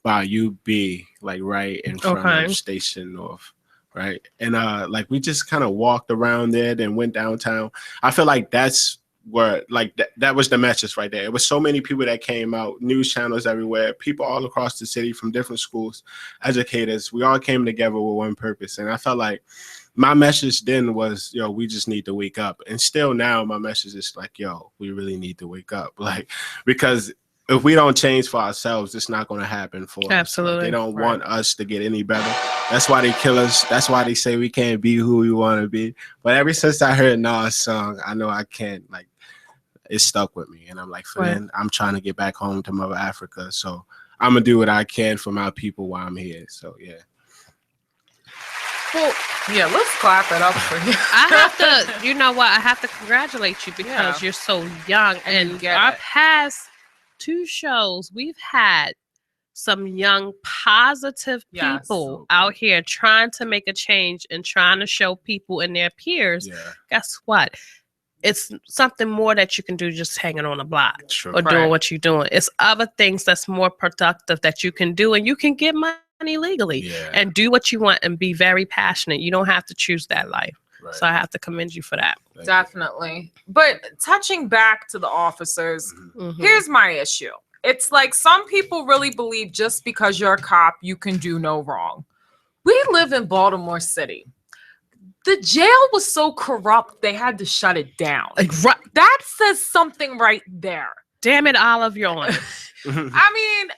by UB, like right in front of Station North. Right. And like we just kind of walked around there, then went downtown. I feel like that's where like that was the message right there. It was so many people that came out, news channels everywhere, people all across the city from different schools, educators. We all came together with one purpose. And I felt like my message then was, yo, we just need to wake up. And still now my message is like, yo, we really need to wake up. Like, because if we don't change for ourselves, it's not going to happen for us. Absolutely. Like, they don't want us to get any better. That's why they kill us. That's why they say we can't be who we want to be. But ever since I heard Nas' song, I know I can't, like, it stuck with me. And I'm like, then I'm trying to get back home to Mother Africa. So I'm going to do what I can for my people while I'm here. So, yeah. Well, yeah, let's clap it up for you. I have to, you know what? I have to congratulate you because you're so young. And our past 2 shows, we've had some young, positive people out here trying to make a change and trying to show people and their peers, guess what? It's something more that you can do just hanging on a block or doing what you're doing. It's other things that's more productive that you can do, and you can get money legally and do what you want and be very passionate. You don't have to choose that life. Right. So I have to commend you for that. Definitely. But touching back to the officers, here's my issue. It's like some people really believe just because you're a cop, you can do no wrong. We live in Baltimore City. The jail was so corrupt, they had to shut it down. That says something right there. Damn it, Olive, you're on. I mean,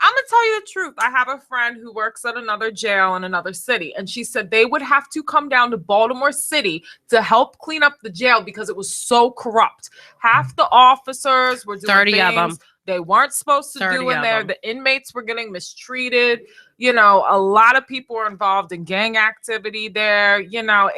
I'm going to tell you the truth. I have a friend who works at another jail in another city, and she said they would have to come down to Baltimore City to help clean up the jail because it was so corrupt. Half the officers were doing 30 things of them. They weren't supposed to do in there. The inmates were getting mistreated. You know, a lot of people were involved in gang activity there. You know,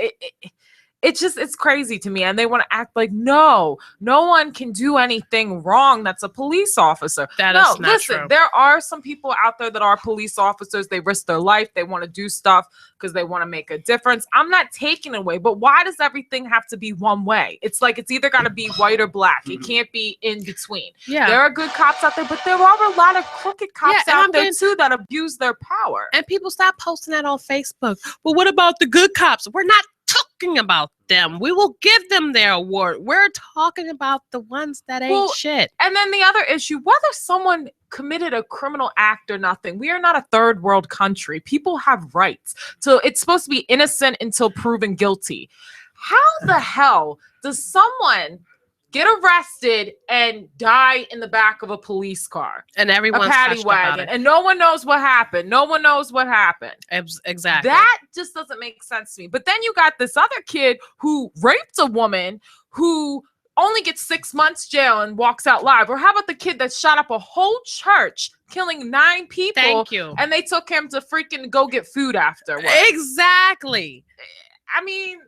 it's crazy to me. And they want to act like, no one can do anything wrong that's a police officer. That is not true. There are some people out there that are police officers. They risk their life. They want to do stuff because they want to make a difference. I'm not taking it away, but why does everything have to be one way? It's like it's either got to be white or black. It can't be in between. Yeah. There are good cops out there, but there are a lot of crooked cops out there too that abuse their power. And people stop posting that on Facebook. Well, what about the good cops? We're not talking about them. We will give them their award. We're talking about the ones that ain't shit. And then the other issue, whether someone committed a criminal act or nothing, we are not a third world country. People have rights. So it's supposed to be innocent until proven guilty. How the hell does someone get arrested and die in the back of a police car? And everyone's a paddy wagon. And no one knows what happened. No one knows what happened. Exactly. That just doesn't make sense to me. But then you got this other kid who raped a woman who only gets 6 months jail and walks out live. Or how about the kid that shot up a whole church, killing 9 people? Thank you. And they took him to freaking go get food afterwards. Exactly. I mean,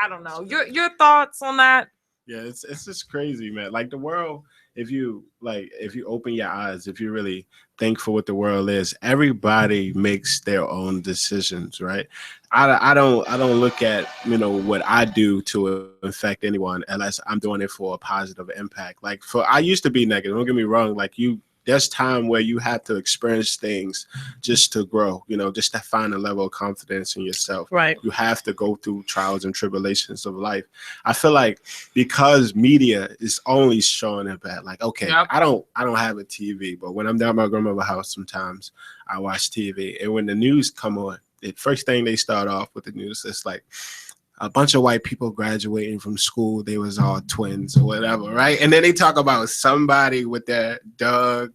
I don't know. Your thoughts on that? Yeah, it's just crazy, man. Like the world, if you open your eyes, if you really think for what the world is, everybody makes their own decisions, right? I don't look at, you know, what I do to affect anyone unless I'm doing it for a positive impact. Like I used to be negative. Don't get me wrong. Like you there's time where you have to experience things just to grow, just to find a level of confidence in yourself. Right. You have to go through trials and tribulations of life. I feel like because media is only showing it bad, like, okay, Yep. I don't have a TV, but when I'm down at my grandmother's house, sometimes I watch TV. And when the news come on, the first thing they start off with the news, it's like a bunch of white people graduating from school. They was all twins or whatever, right? And then they talk about somebody with their dog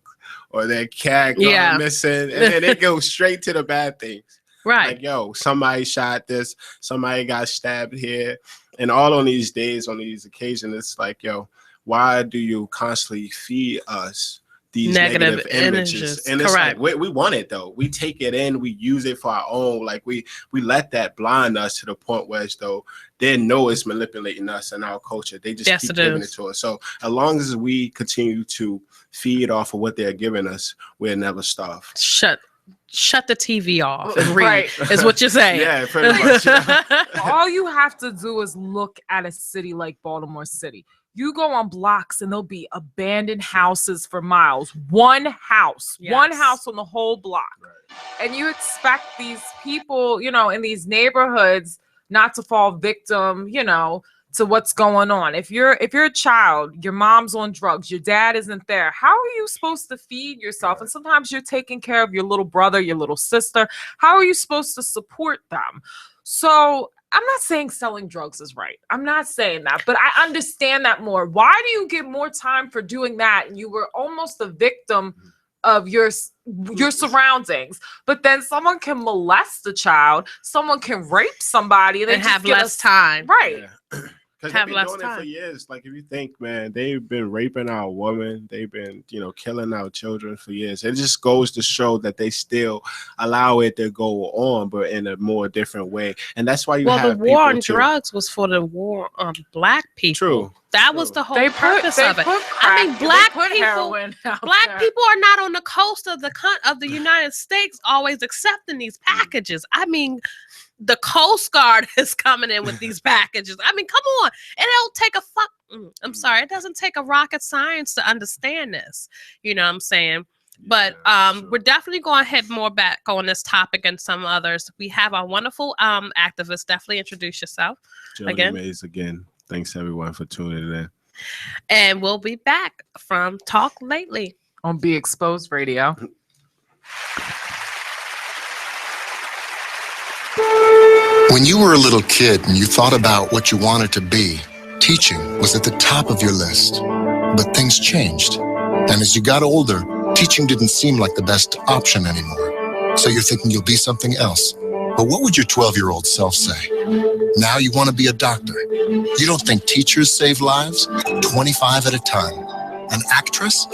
or their cat going missing, and then they go straight to the bad things. Right. Like, yo, somebody shot this, somebody got stabbed here. And all on these days, on these occasions, it's like, yo, why do you constantly feed us these negative images? And it's correct. like, we want it though. We take it in, we use it for our own. Like we let that blind us to the point where as though they know it's manipulating us and our culture. They just keep giving it to us. So as long as we continue to feed off of what they're giving us, we'll never starve. Shut the TV off and read is what you're saying. Yeah, pretty much. All you have to do is look at a city like Baltimore City. You go on blocks and there'll be abandoned houses for miles. One house on the whole block. Right. And you expect these people, in these neighborhoods not to fall victim, to what's going on. If you're a child, your mom's on drugs, your dad isn't there, how are you supposed to feed yourself? And sometimes you're taking care of your little brother, your little sister. How are you supposed to support them? So I'm not saying selling drugs is right. I'm not saying that, but I understand that more. Why do you get more time for doing that? And you were almost a victim of your surroundings, but then someone can molest a child, someone can rape somebody, and have less time. Right. Yeah. Because they've been doing it for years. Like, if you think, man, they've been raping our women, they've been, killing our children for years. It just goes to show that they still allow it to go on, but in a more different way. And that's why you have the war on drugs was for the war on black people. True. That was the whole purpose of it. I mean, black people are not on the coast of the United States always accepting these packages. I mean, the Coast Guard is coming in with these packages. I mean, come on. And it'll take it doesn't take a rocket science to understand this. You know what I'm saying? But we're definitely going to hit more back on this topic and some others. We have our wonderful activists. Definitely introduce yourself Mays again. Thanks everyone for tuning in. And we'll be back from Talk Lately on Be Exposed Radio. When you were a little kid and you thought about what you wanted to be, teaching was at the top of your list. But things changed. And as you got older, teaching didn't seem like the best option anymore. So you're thinking you'll be something else. But what would your 12-year-old self say? Now you want to be a doctor. You don't think teachers save lives? 25 at a time. An actress?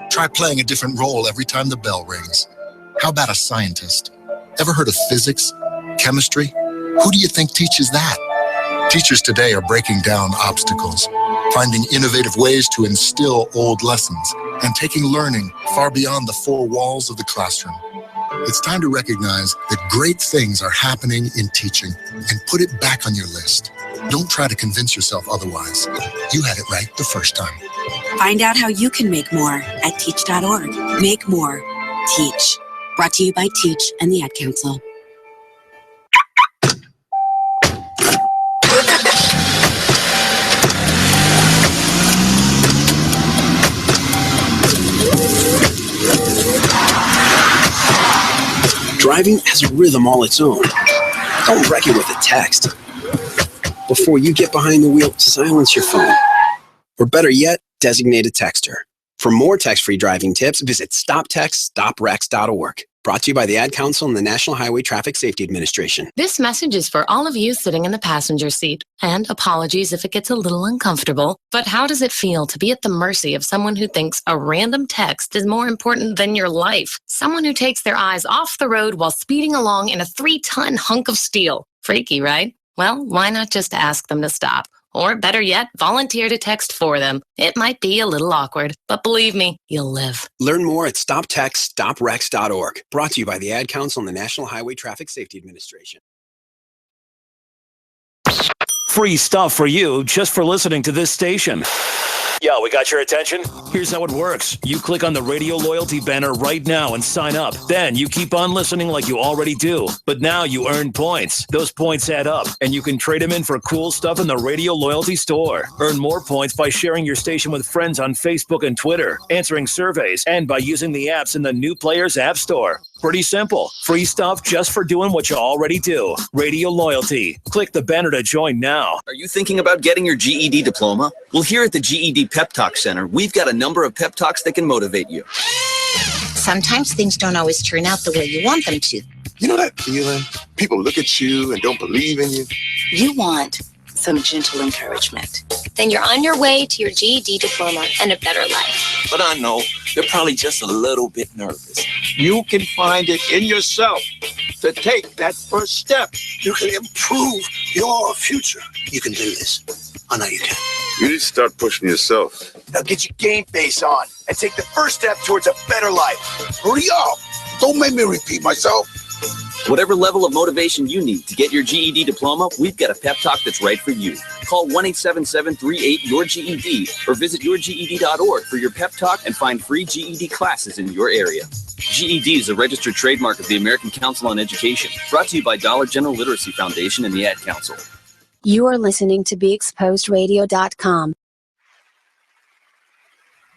Try playing a different role every time the bell rings. How about a scientist? Ever heard of physics? Chemistry? Who do you think teaches that? Teachers today are breaking down obstacles, finding innovative ways to instill old lessons, and taking learning far beyond the four walls of the classroom. It's time to recognize that great things are happening in teaching and put it back on your list. Don't try to convince yourself otherwise. You had it right the first time. Find out how you can make more at teach.org. Make more. Teach. Brought to you by Teach and the Ad Council. Driving has a rhythm all its own. Don't wreck it with a text. Before you get behind the wheel, silence your phone. Or better yet, designate a texter. For more text-free driving tips, visit stoptextstoprex.org. Brought to you by the Ad Council and the National Highway Traffic Safety Administration. This message is for all of you sitting in the passenger seat. And apologies if it gets a little uncomfortable. But how does it feel to be at the mercy of someone who thinks a random text is more important than your life? Someone who takes their eyes off the road while speeding along in a 3-ton hunk of steel. Freaky, right? Well, why not just ask them to stop? Or better yet, volunteer to text for them. It might be a little awkward, but believe me, you'll live. Learn more at stoptextstoprex.org. Brought to you by the Ad Council and the National Highway Traffic Safety Administration. Free stuff for you just for listening to this station. Yo, we got your attention? Here's how it works. You click on the radio loyalty banner right now and sign up. Then you keep on listening like you already do. But now you earn points. Those points add up, and you can trade them in for cool stuff in the radio loyalty store. Earn more points by sharing your station with friends on Facebook and Twitter, answering surveys, and by using the apps in the New Players App Store. Pretty simple. Free stuff just for doing what you already do. Radio loyalty. Click the banner to join now. Are you thinking about getting your GED diploma? Well, here at the GED Pep Talk Center, we've got a number of pep talks that can motivate you. Sometimes things don't always turn out the way you want them to. You know that feeling? People look at you and don't believe in you. You want some gentle encouragement. Then you're on your way to your GED diploma and a better life. But I know they're probably just a little bit nervous. You can find it in yourself to take that first step. You can improve your future. You can do this. I know you can. You need to start pushing yourself. Now get your game face on and take the first step towards a better life. Hurry up. Don't make me repeat myself. Whatever level of motivation you need to get your GED diploma, we've got a pep talk that's right for you. Call 1-877-38-YOUR-GED or visit yourged.org for your pep talk and find free GED classes in your area. GED is a registered trademark of the American Council on Education, brought to you by Dollar General Literacy Foundation and the Ad Council. You are listening to BeExposedRadio.com.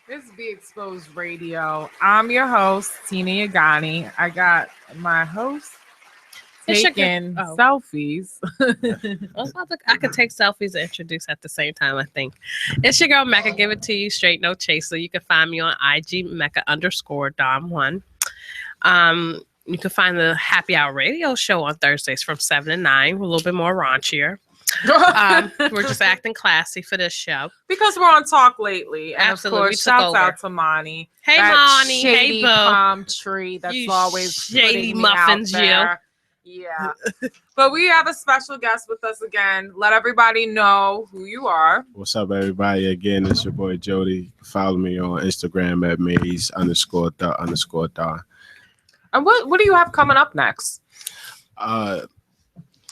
This is Be Exposed Radio. I'm your host, Tina Yagani. I got my host taking selfies. I could take selfies and introduce at the same time, I think. It's your girl, Mecca. Give it to you straight, no chaser. You can find me on IG, Mecca_Dom1. You can find the Happy Hour radio show on Thursdays from 7 to 9. We're a little bit more raunchier. We're just acting classy for this show because we're on talk lately. And absolutely, of course, shouts out to Monty. Hey, Monty. Shady Hey, Boo. palm tree that's You always shady putting me muffins, out there. Yeah, but we have a special guest with us again. Let everybody know who you are. What's up, everybody? Again, it's your boy Jody. Follow me on Instagram at Maze_the_Dar. And what do you have coming up next?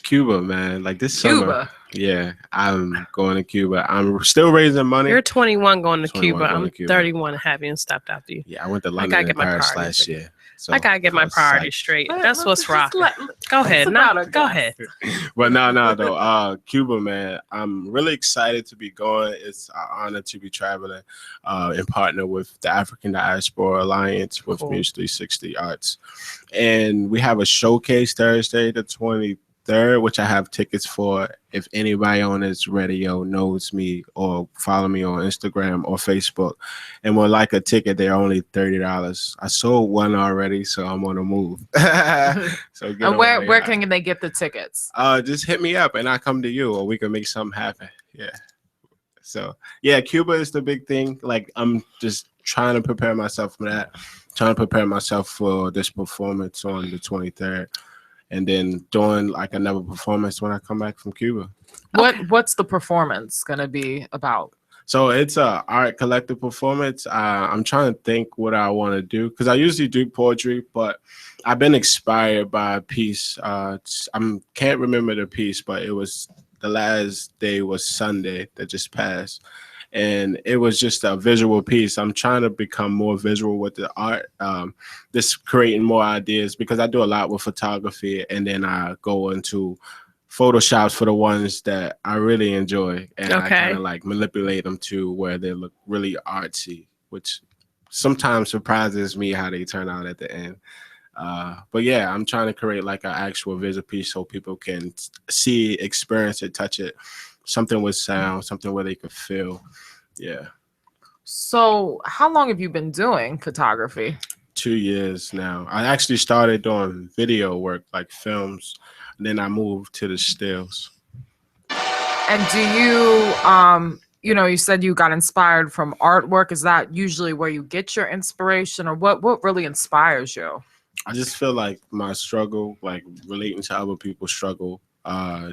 Cuba, man. Like this Cuba. summer. Yeah, I'm going to Cuba. I'm still raising money. You're 21 going to 21 Cuba. going I'm to Cuba. 31 and haven't stopped after you. Yeah, I went to London and Paris last year. So I gotta get my priorities straight. That's what's rocking. Go ahead. Go ahead. But no, though. Cuba, man. I'm really excited to be going. It's an honor to be traveling and partner with the African Diaspora Alliance with Muse 360 Arts. And we have a showcase Thursday, the 23rd, which I have tickets for. If anybody on this radio knows me or follow me on Instagram or Facebook and would like a ticket, they're only $30. I sold one already, so I'm on the move. So and where can they get the tickets? Just hit me up and I'll come to you, or we can make something happen. Yeah. So yeah, Cuba is the big thing. Like I'm just trying to prepare myself for that. Trying to prepare myself for this performance on the 23rd. And then doing like another performance when I come back from Cuba. What's the performance gonna be about? So it's a art collective performance. I'm trying to think what I want to do because I usually do poetry, but I've been inspired by a piece. I can't remember the piece, but it was the last day was Sunday that just passed. And it was just a visual piece. I'm trying to become more visual with the art, just creating more ideas because I do a lot with photography, and then I go into Photoshops for the ones that I really enjoy, and I kind of like manipulate them to where they look really artsy, which sometimes surprises me how they turn out at the end. But yeah, I'm trying to create like an actual visual piece so people can see, experience it, touch it. Something with sound, something where they could feel. Yeah. So how long have you been doing photography? 2 years now. I actually started doing video work, like films, and then I moved to the stills. And do you, you said you got inspired from artwork. Is that usually where you get your inspiration, or what really inspires you? I just feel like my struggle, like relating to other people's struggle,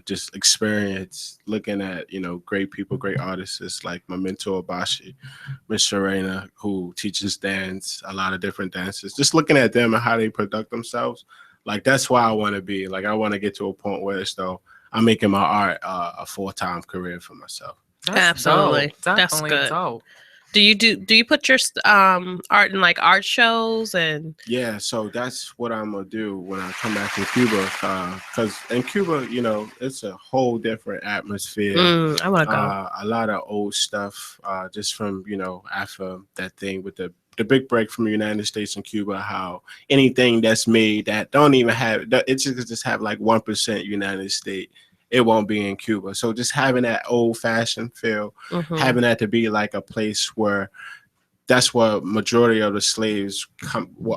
just experience looking at, great people, great artists like my mentor, Bashi, Miss Sharena, who teaches dance, a lot of different dances, just looking at them and how they conduct themselves. Like, that's why I want to be. Like, I want to get to a point where it's though I'm making my art a full-time career for myself. Absolutely. That's good. Dope. Do you put your art in like art shows and? Yeah, so that's what I'm gonna do when I come back from Cuba, because in Cuba, you know, it's a whole different atmosphere. I want to go. A lot of old stuff, just from, you know, after that thing with the big break from the United States and Cuba, how anything that's made that don't even have it just have like 1% United States, it won't be in Cuba. So just having that old fashioned feel, having that to be like a place where that's what majority of the slaves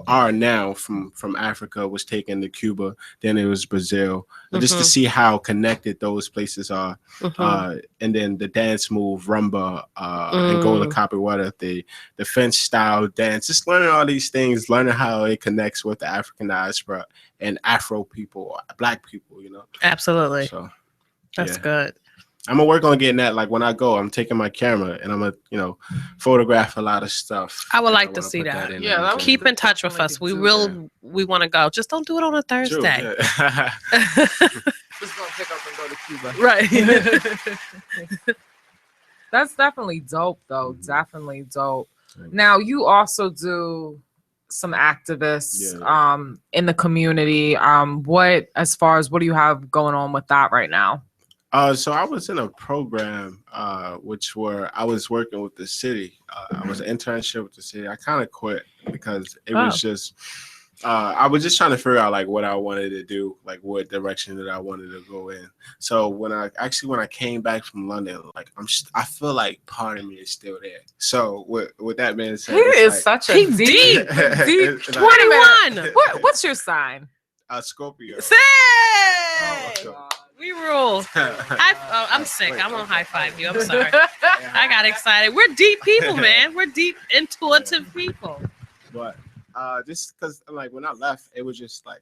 are now from Africa was taken to Cuba. Then it was Brazil. Just to see how connected those places are. And then the dance move, rumba, Angola Capoeira, the French style dance. Just learning all these things, learning how it connects with the African diaspora and Afro people, Black people, you know. Absolutely. So that's good. I'm gonna work on getting that. Like when I go, I'm taking my camera and I'm gonna, you know, photograph a lot of stuff. I would like to see that. Yeah, keep in touch with us. We want to go. Just don't do it on a Thursday. True, yeah. Just gonna pick up and go to Cuba. Right. That's definitely dope, though. Definitely dope. Now you also do some activists in the community. What do you have going on with that right now? So I was in a program, I was working with the city. I was an internship with the city. I kind of quit because it was just, I was just trying to figure out like what I wanted to do, like what direction that I wanted to go in. So when I came back from London, like I feel like part of me is still there. So with that being said, he is like, such a deep 21. What's your sign? Scorpio. Say! We rule. I'm sick. I'm gonna high five you. I'm sorry. I got excited. We're deep people, man. We're deep, intuitive people. But just because, like, when I left, it was just like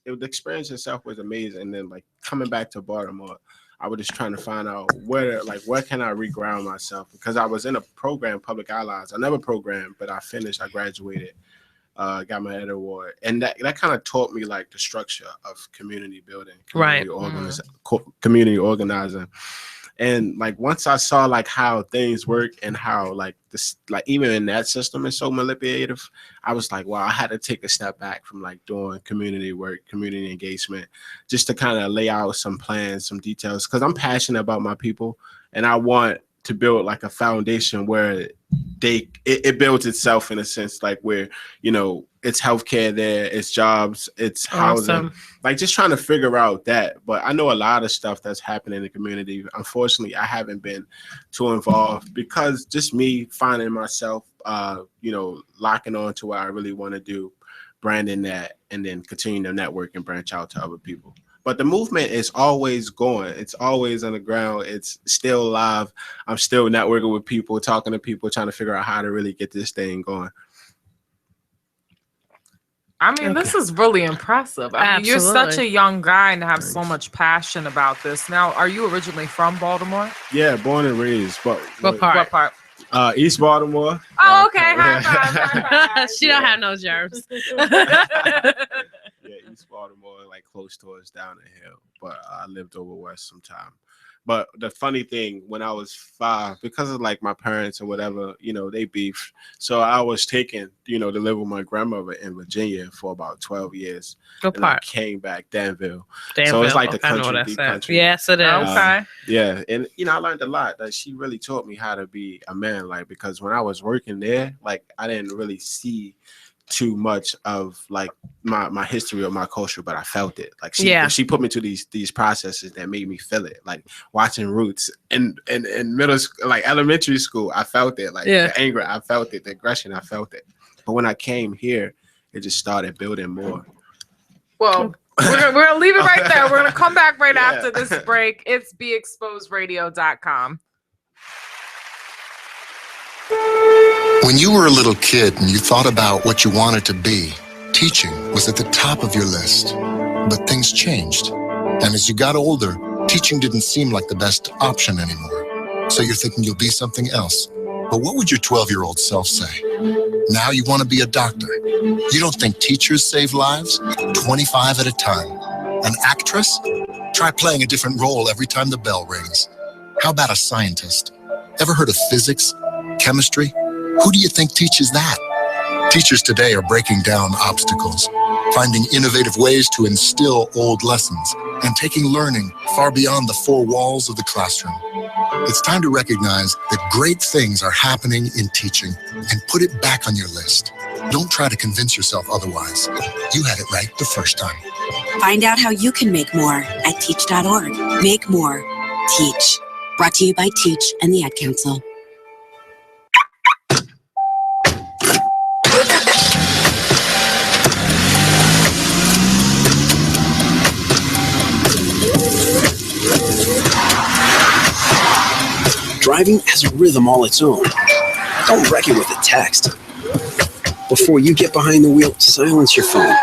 the experience itself was amazing. And then, like, coming back to Baltimore, I was just trying to find out where can I reground myself, because I was in a program, Public Allies. I never programmed, but I finished. I graduated. Got my Ed Award, and that kind of taught me like the structure of community building, community organizing, and like once I saw like how things work and how like this, like even in that system is so manipulative, I was like, wow, I had to take a step back from like doing community work, community engagement, just to kind of lay out some plans, some details, because I'm passionate about my people, and I want to build like a foundation where it builds itself in a sense, like where, you know, it's healthcare there, it's jobs, it's housing, like just trying to figure out that. But I know a lot of stuff that's happening in the community. Unfortunately, I haven't been too involved because just me finding myself, you know, locking on to what I really want to do, branding that, and then continuing to network and branch out to other people. But the movement is always going. It's always on the ground. It's still live. I'm still networking with people, talking to people, trying to figure out how to really get this thing going. I mean, this is really impressive. I mean, you're such a young guy and have so much passion about this. Now, are you originally from Baltimore? Yeah, born and raised. But what part? East Baltimore. Oh, okay. High five. She don't have no germs. Yeah, East Baltimore, like close towards down the hill. But I lived over west sometime. But the funny thing, when I was 5, because of like my parents and whatever, you know, they beefed. So I was taken, you know, to live with my grandmother in Virginia for about 12 years. Good part. I came back, Danville. So it's like the country, deep country. Yes, it is. Okay. Yeah. And, you know, I learned a lot. That she really taught me how to be a man, like, because when I was working there, like, I didn't really see too much of like my history or my culture, but I felt it. Like she put me to these processes that made me feel it. Like watching Roots in middle school, like elementary school, I felt it. Like the anger, I felt it. The aggression, I felt it. But when I came here, it just started building more. Well, we're gonna leave it right there. We're gonna come back right after this break. It's BeExposedRadio.com. When you were a little kid and you thought about what you wanted to be, teaching was at the top of your list. But things changed. And as you got older, teaching didn't seem like the best option anymore. So you're thinking you'll be something else. But what would your 12-year-old self say? Now you want to be a doctor. You don't think teachers save lives? 25 at a time. An actress? Try playing a different role every time the bell rings. How about a scientist? Ever heard of physics, chemistry, Who do you think teaches that? Teachers today are breaking down obstacles, finding innovative ways to instill old lessons, and taking learning far beyond the four walls of the classroom. It's time to recognize that great things are happening in teaching and put it back on your list. Don't try to convince yourself otherwise. You had it right the first time. Find out how you can make more at teach.org. Make more. Teach. Brought to you by Teach and the Ad Council. Driving has a rhythm all its own. Don't wreck it with a text. Before you get behind the wheel, silence your phone.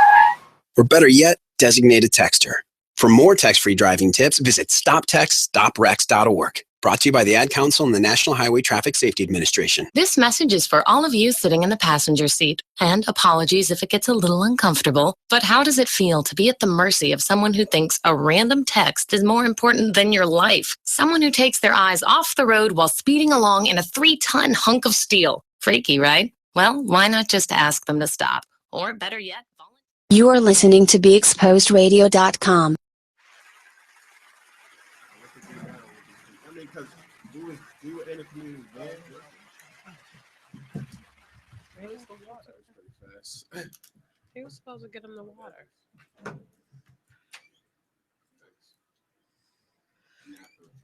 Or better yet, designate a texter. For more text-free driving tips, visit stoptextstoprex.org. Brought to you by the Ad Council and the National Highway Traffic Safety Administration. This message is for all of you sitting in the passenger seat. And apologies if it gets a little uncomfortable, but how does it feel to be at the mercy of someone who thinks a random text is more important than your life? Someone who takes their eyes off the road while speeding along in a 3-ton hunk of steel. Freaky, right? Well, why not just ask them to stop? Or better yet, You are listening to BeExposedRadio.com. He was supposed to get him the water.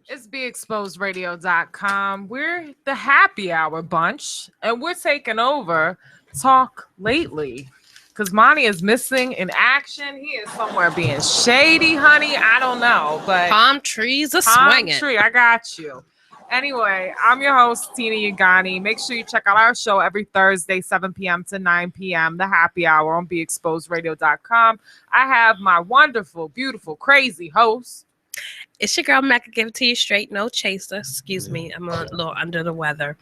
It's BeExposedRadio.com. We're the happy hour bunch, and we're taking over Talk Lately. Because Monty is missing in action. He is somewhere being shady, honey. I don't know, but palm trees are palm swinging. tree, I got you. Anyway, I'm your host, Tina Yagani. Make sure you check out our show every Thursday, 7 p.m. to 9 p.m., the happy hour on BeExposedRadio.com. I have my wonderful, beautiful, crazy host. It's your girl Mecca, give it to you straight, no chaser. Excuse me, I'm a little under the weather.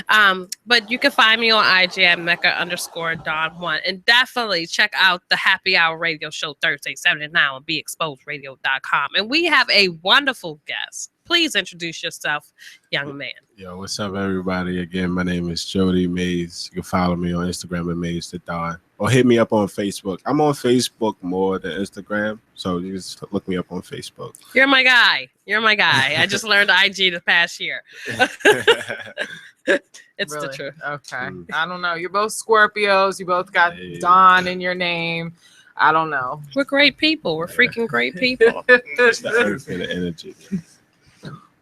But you can find me on IG at Mecca_Don1. And definitely check out the Happy Hour radio show Thursday, 7 to 9 on BeExposedRadio.com. And we have a wonderful guest. Please introduce yourself, young man. Yo, what's up, everybody? Again, my name is Jody Mays. You can follow me on Instagram at Mays to Don, or hit me up on Facebook. I'm on Facebook more than Instagram, so you just look me up on Facebook. You're my guy. You're my guy. I just learned IG the past year. It's Really? the truth. Okay. I don't know. You're both Scorpios. You both got Don in your name. I don't know. We're great people. We're freaking great people. It's the earth and the energy.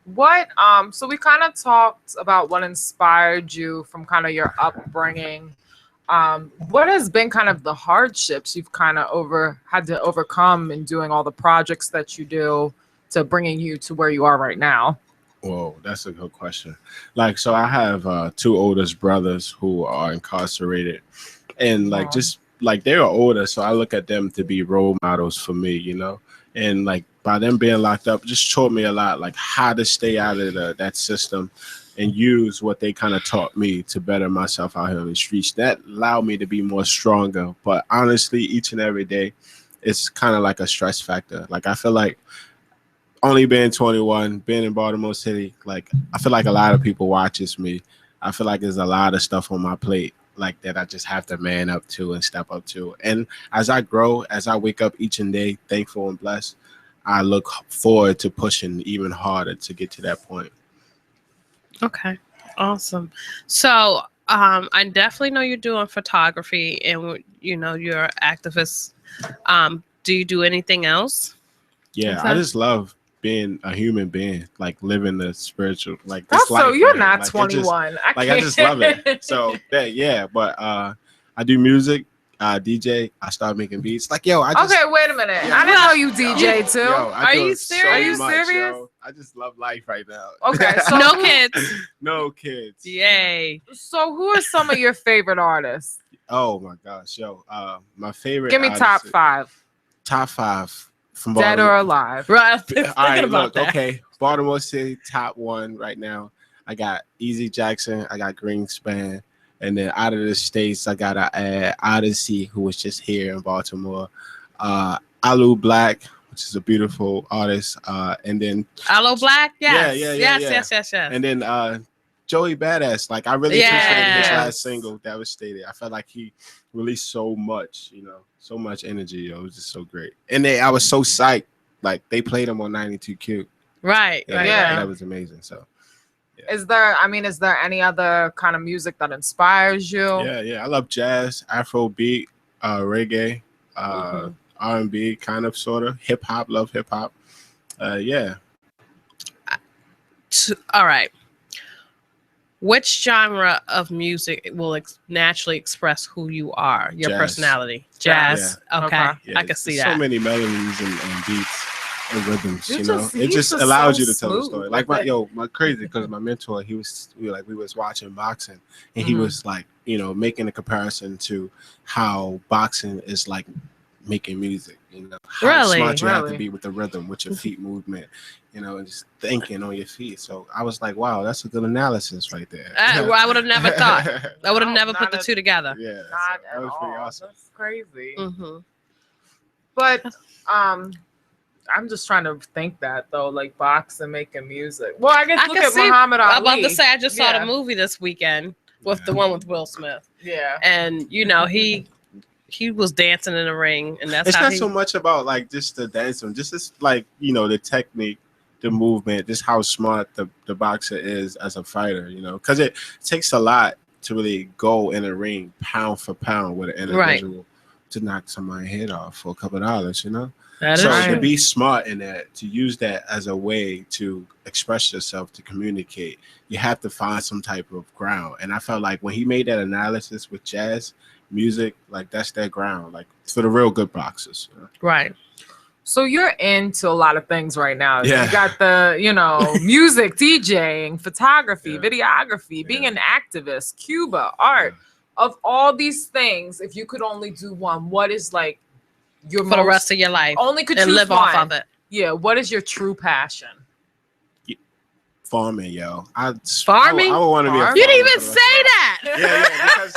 What so we kind of talked about what inspired you from kind of your upbringing. What has been kind of the hardships you've kind of had to overcome in doing all the projects that you do to bringing you to where you are right now? Whoa, that's a good question. Like, so I have 2 oldest brothers who are incarcerated, and like just like they're older, so I look at them to be role models for me, you know. And like by them being locked up, just taught me a lot, like how to stay out of that system and use what they kind of taught me to better myself out here on the streets. That allowed me to be more stronger. But honestly, each and every day, it's kind of like a stress factor. Like I feel like only being 21, being in Baltimore City, like I feel like a lot of people watches me. I feel like there's a lot of stuff on my plate like that I just have to man up to and step up to. And as I grow, as I wake up each and day, thankful and blessed, I look forward to pushing even harder to get to that point. Okay, awesome. So I definitely know you're doing photography and you know you're an activist. Do you do anything else? Yeah, Okay. I just love being a human being, like living the spiritual, like That's this life. so you're man. not Like, it 21. Just, I just love it. So yeah, but I do music, DJ. I start making beats. Like yo, I just Okay, wait a minute. I didn't know you DJ too. Yo, I Are do you it so serious? Are you much, serious? yo. I just love life right now. Okay, so No kids. No kids. Yay. So who are some of your favorite artists? Oh my gosh, yo. My favorite. Give me top artist- 5. Top 5 from Dead Baltimore. or alive. Right. All right, look, okay. Baltimore City, top 1 right now. I got Easy Jackson, I got Greenspan, and then out of the States, I got Odyssey, who was just here in Baltimore. Alu Black, which is a beautiful artist. And then Aloe Black? Yes. Yeah. Yes. And then Joey Badass. Like I really appreciated his Yes. last single, Devastated. I felt like he released so much, so much energy. Yo. It was just so great. And I was so psyched. Like they played him on 92Q. Right. Yeah. That was amazing. So Is there any other kind of music that inspires you? yeah. I love jazz, Afrobeat, reggae, R&B, kind of, sort of. Hip hop, love hip hop. Yeah. All right. Which genre of music will naturally express who you are, your Jazz. personality? Jazz. Yeah. Okay. Yeah, I can see there's that. So many melodies and beats and rhythms, it he's just just allows so you to tell the smooth story. with Like it. my crazy, because my mentor, we was watching boxing, and he Mhm. was like, making a comparison to how boxing is like making music, how Really? smart you have to Really? be with the rhythm, with your feet movement, and just thinking on your feet. So I was like, wow, that's a good analysis right there. I would have never thought. I would have No, never put not the two together. Yeah, Not that at was pretty all. awesome. That's crazy. Mm-hmm. But I'm just trying to think that though, like boxing, making music. Well, I guess look at Muhammad Ali. I'm about to say I just saw Yeah. the movie this weekend with the one with Will Smith, Yeah. and he was dancing in the ring, and that's It's how not he. so much about like just the dancing, just this, like the technique, the movement, just how smart the boxer is as a fighter, because it takes a lot to really go in a ring pound for pound with an individual to knock somebody's head off for a couple of dollars, That so is to true. be smart in that, to use that as a way to express yourself, to communicate, you have to find some type of ground. And I felt like when he made that analysis with jazz music, like that's their ground, like for the real good boxers. Right. So you're into a lot of things right now. Yeah. You got the, music, DJing, photography, videography, being an activist, Cuba, art. Of all these things, if you could only do one, what is like your For the rest of your life, only could and choose live one. off of it. Yeah. What is your true passion? Farming, yo. Farming? I would want to be a farmer. You didn't even for the say that. Yeah, because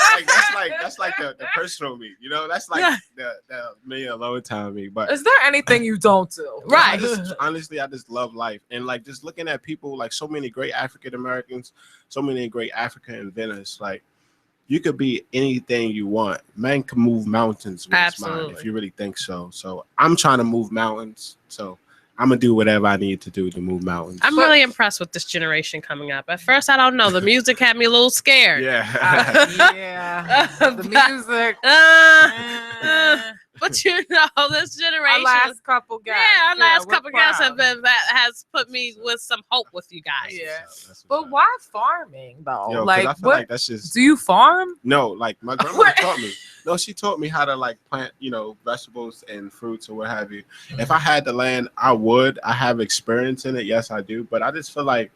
that's like the personal me, that's like the me alone time me. But Is there anything you don't do? I just love life, and like just looking at people, like so many great African Americans, so many great African inventors. Like you could be anything you want. Man can move mountains with his mind Absolutely. if you really think so. So I'm trying to move mountains. So I'm gonna do whatever I need to do to move mountains. I'm really impressed with this generation coming up. At first, I don't know. The music had me a little scared. Yeah. The music. But this generation. Our last couple guys. Yeah, our last we're couple guys have proud. been that has put me with some hope with you guys. Yeah. But why farming though? Yo, 'cause like I feel like that's just do you farm? No, like my grandma taught me. No, she taught me how to like plant, vegetables and fruits or what have you. If I had the land, I would. I have experience in it. Yes, I do. But I just feel like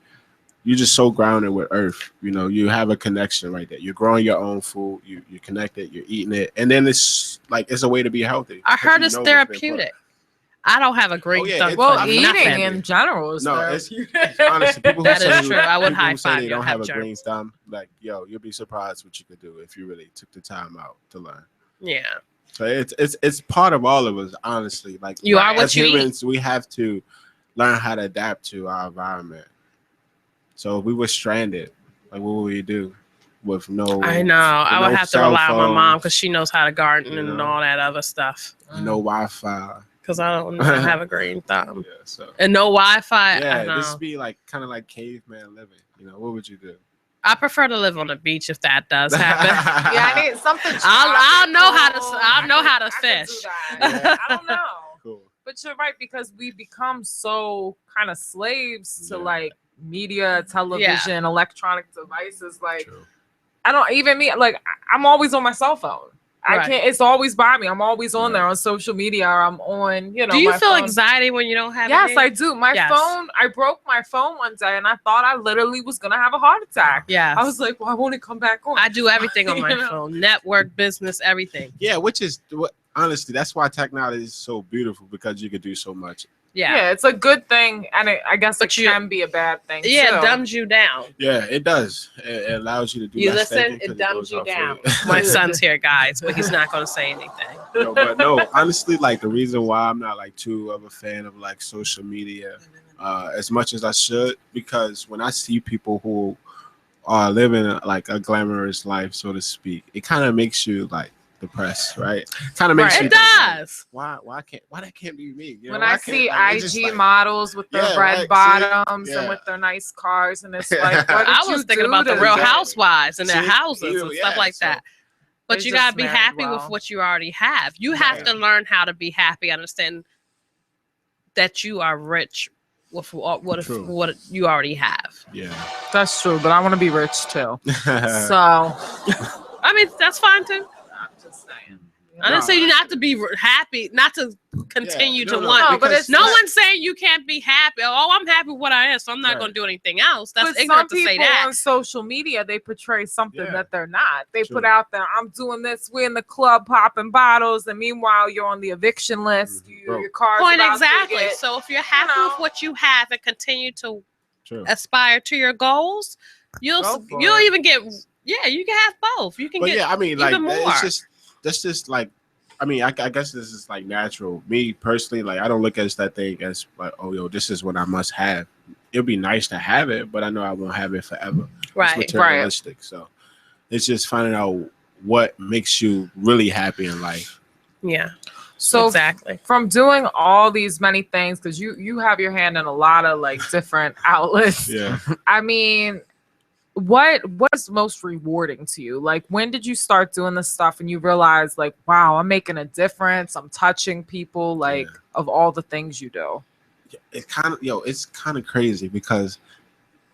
you're just so grounded with earth. You have a connection right there. You're growing your own food. You're connected. You're eating it. And then it's like, it's a way to be healthy. I heard because it's you know what's been therapeutic. I don't have a green yeah, thumb. it's- Well, I feel eating nothing. in general is No, therapeutic. it's honestly people who That say is true. I would people who high say five they you. don't I have have a germs. green thumb. Like, yo, you'll be surprised what you could do if you really took the time out to learn. Yeah. So it's part of all of us, honestly. Like You are what as you eat. humans, we have to learn how to adapt to our environment. So if we were stranded, like what would we do with no? I know. I with would no have to cell rely on my mom phones, because she knows how to garden You and know. all that other stuff. no Wi-Fi. Because I don't have a green thumb. Yeah, so And no Wi-Fi. I yeah, know. this be like kind of like caveman living. What would you do? I prefer to live on the beach if that does happen. Yeah, I need something. I'll know how to. tropical. I'll know how to I can do fish. that. I don't know. Cool. But you're right, because we become so kind of slaves to like media, television, electronic devices. Like I don't even me like I'm always on my cell phone. I Right. can't. It's always by me. I'm always on there on social media, or I'm on. Do you my feel phone. anxiety when you don't have? Yes, it I do. My Yes. phone. I broke my phone one day, and I thought I literally was gonna have a heart attack. Yes. I was like, "Why won't it come back on?" I do everything on my You know? phone. Network, business, everything. Yeah, which is what honestly, that's why technology is so beautiful, because you could do so much. Yeah, it's a good thing, and I guess it can be a bad thing. Yeah, too. it dumbs you down. Yeah, it does. It allows you to do. You less listen, thinking 'cause it dumbs goes you off down. for you. My son's here, guys, but he's not going to say anything. No, honestly, like the reason why I'm not like too of a fan of like social media as much as I should, because when I see people who living like a glamorous life, so to speak, it kind of makes you like depressed, right? Kind of makes you It think, does. like, why that can't be me? You know, When why I can't, see like, it's just IG like, models with their yeah, red right, see? bottoms Yeah. and with their nice cars, and it's like, what did I you was thinking do about the to Real them? Housewives and their See? houses and stuff like that. But they you just gotta be married happy well. with what you already have. You have Right. to learn how to be happy. Understand that you are rich with True. what you already have. Yeah. That's true, but I want to be rich too. So I mean, that's fine too. I didn't say No. you not to be happy, not to continue no, to no, want. No, but it's no not- one's saying you can't be happy. Oh, I'm happy with what I am, so I'm not Right. going to do anything else. That's But some ignorant to say people that. on social media, they portray something Yeah. that they're not. They True. put out there, I'm doing this, we're in the club popping bottles, and meanwhile you're on the eviction list. Broke. Your car's Point about to exactly. get- So if you're happy with what you have and continue to True. aspire to your goals, Go for you'll it. even get. Yeah, you can have both. You can But get. yeah, I mean, like, even more. that's just like, I mean, I guess this is like natural. Me personally, like, I don't look at that thing as like, oh, yo, this is what I must have. It'd be nice to have it, but I know I won't have it forever. Right, It's materialistic. So it's just finding out what makes you really happy in life. Yeah. So exactly. From doing all these many things, because you have your hand in a lot of like different outlets. Yeah. I mean, what is most rewarding to you? Like, when did you start doing this stuff and you realize, like, wow, I'm making a difference, I'm touching people, like, of all the things you do? It's kind of crazy because,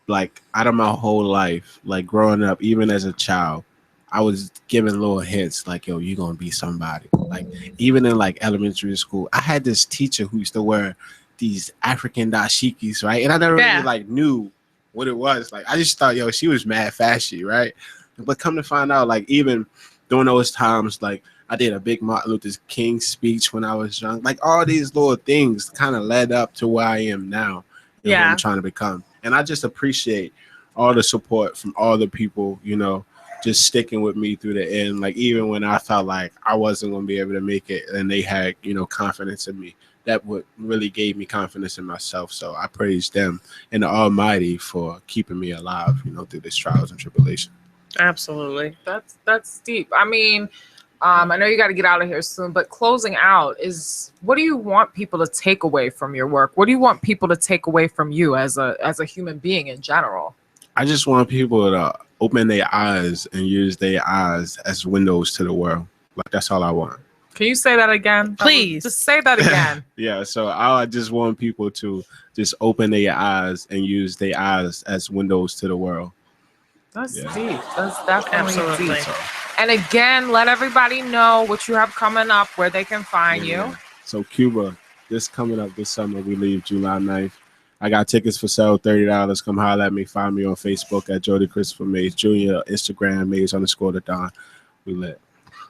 like, out of my whole life, like growing up, even as a child, I was given little hints like, yo, you're gonna be somebody. Like, even in like elementary school, I had this teacher who used to wear these African dashikis, right? And I never really like knew what it was. Like, I just thought, yo, she was mad fashy, right? But come to find out, like, even during those times, like, I did a big Martin Luther King speech when I was young. Like, all these little things kind of led up to where I am now. And what I'm trying to become. And I just appreciate all the support from all the people, you know, just sticking with me through the end. Like, even when I felt like I wasn't going to be able to make it and they had, you know, confidence in me. That what really gave me confidence in myself. So I praise them and the Almighty for keeping me alive, you know, through this trials and tribulation. Absolutely. That's deep. I mean, I know you got to get out of here soon, but closing out is, what do you want people to take away from your work? What do you want people to take away from you as a human being in general? I just want people to open their eyes and use their eyes as windows to the world. Like, that's all I want. Can you say that again? Please. Just say that again. Yeah, so I just want people to just open their eyes and use their eyes as windows to the world. That's deep. That's definitely Absolutely. deep. And again, let everybody know what you have coming up, where they can find you. So Cuba, this coming up this summer, we leave July 9th. I got tickets for sale, $30. Come holler at me. Find me on Facebook at Jody Christopher Mays Jr., Instagram, Mays_the Don. We lit.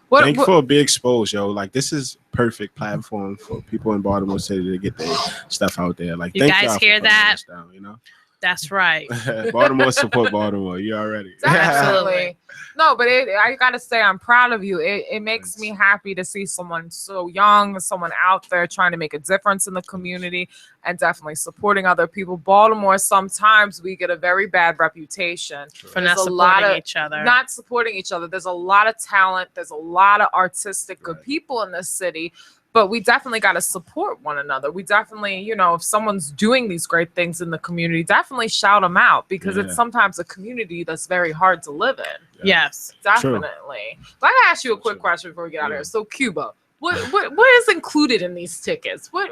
Thank you for being exposed, yo. Like, this is perfect platform for people in Baltimore City to get their stuff out there. Like, You thank guys y'all hear for putting that? this down, you know? That's right. Baltimore support Baltimore. You already. Absolutely. No, but I gotta say, I'm proud of you. It makes me happy to see someone so young, someone out there trying to make a difference in the community and definitely supporting other people. Baltimore, sometimes we get a very bad reputation For not supporting each other. Not supporting each other. There's a lot of talent. There's a lot of artistic good people in this city. But we definitely got to support one another. We definitely, you know, if someone's doing these great things in the community, definitely shout them out, because it's sometimes a community that's very hard to live in. Yes. Definitely. But I gotta ask you a quick question before we get out of here. So Cuba, what is included in these tickets? What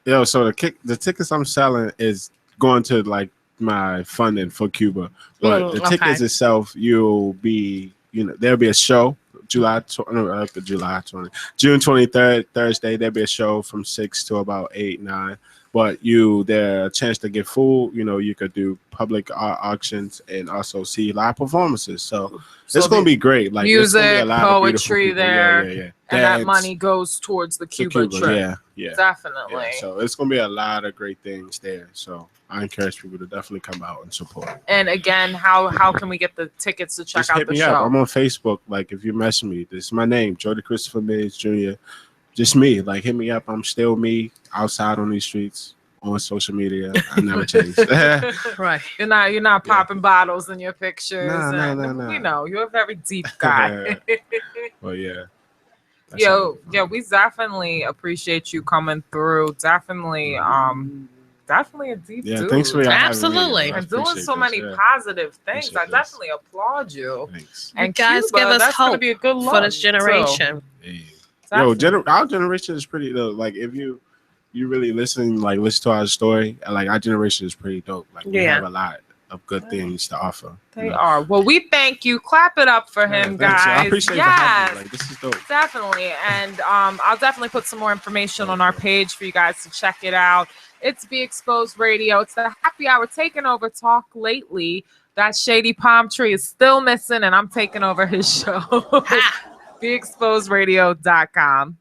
Yo, so the tickets I'm selling is going to like my funding for Cuba. But the tickets itself, you'll be, you know, there'll be a show. June 23rd, Thursday, there'll be a show from 6 to about 8, 9. But there's a chance to get food. You know, you could do public auctions and also see live performances. So it's going to be great. Like, music, poetry there. Yeah. And that money goes towards the Cuba trip. Yeah. Definitely. Yeah, so it's going to be a lot of great things there. So I encourage people to definitely come out and support. And again, how can we get the tickets to check Just out hit the me show? up. I'm on Facebook. Like, if you mess with me, this is my name, Jody Christopher Mays Jr. Just me. Like, hit me up. I'm still me outside on these streets. on social media. I never changed. Right. You're not popping bottles in your pictures. No. We know you're a very deep guy. Well, yeah. Yo, we definitely appreciate you coming through. Definitely a deep dude. Thanks for Absolutely. And doing so many positive things. I definitely applaud you. Thanks. And guys, Cuba, give us that's gonna hope be a good for this generation. Yo, our generation is pretty though. Like if you really listen to our story, like our generation is pretty dope. Like we have a lot of good things to offer. They are. Well, we thank you. Clap it up for him, guys. I appreciate you for having me. Like this is dope. Definitely. And I'll definitely put some more information on our page for you guys to check it out. It's Be Exposed Radio. It's the happy hour taking over Talk Lately. That shady palm tree is still missing, and I'm taking over his show. BeExposedRadio.com.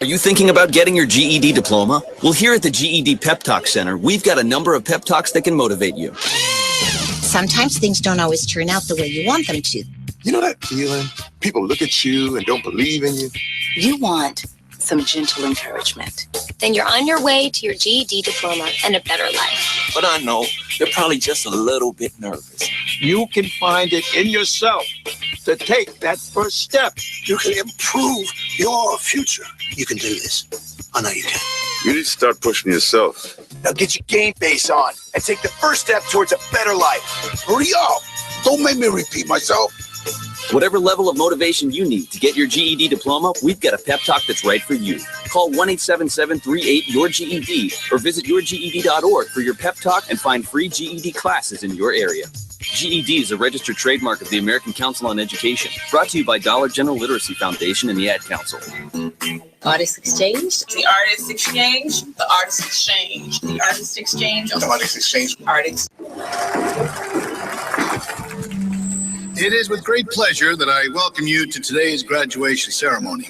Are you thinking about getting your GED diploma? Well, here at the GED Pep Talk Center, we've got a number of pep talks that can motivate you. Sometimes things don't always turn out the way you want them to. You know that feeling? People look at you and don't believe in you. You want some gentle encouragement. Then you're on your way to your GED diploma and a better life. But I know they're probably just a little bit nervous. You can find it in yourself to take that first step. You can improve your future. You can do this. I know you can. You need to start pushing yourself. Now get your game face on and take the first step towards a better life. Hurry up. Don't make me repeat myself. Whatever level of motivation you need to get your GED diploma, we've got a pep talk that's right for you. Call 1-877-38-YOUR-GED or visit yourged.org for your pep talk and find free GED classes in your area. GED is a registered trademark of the American Council on Education, brought to you by Dollar General Literacy Foundation and the Ad Council. Artist Exchange. The Artist Exchange. The Artist Exchange. The Artist Exchange. The Artist Exchange. Artist. It is with great pleasure that I welcome you to today's graduation ceremony.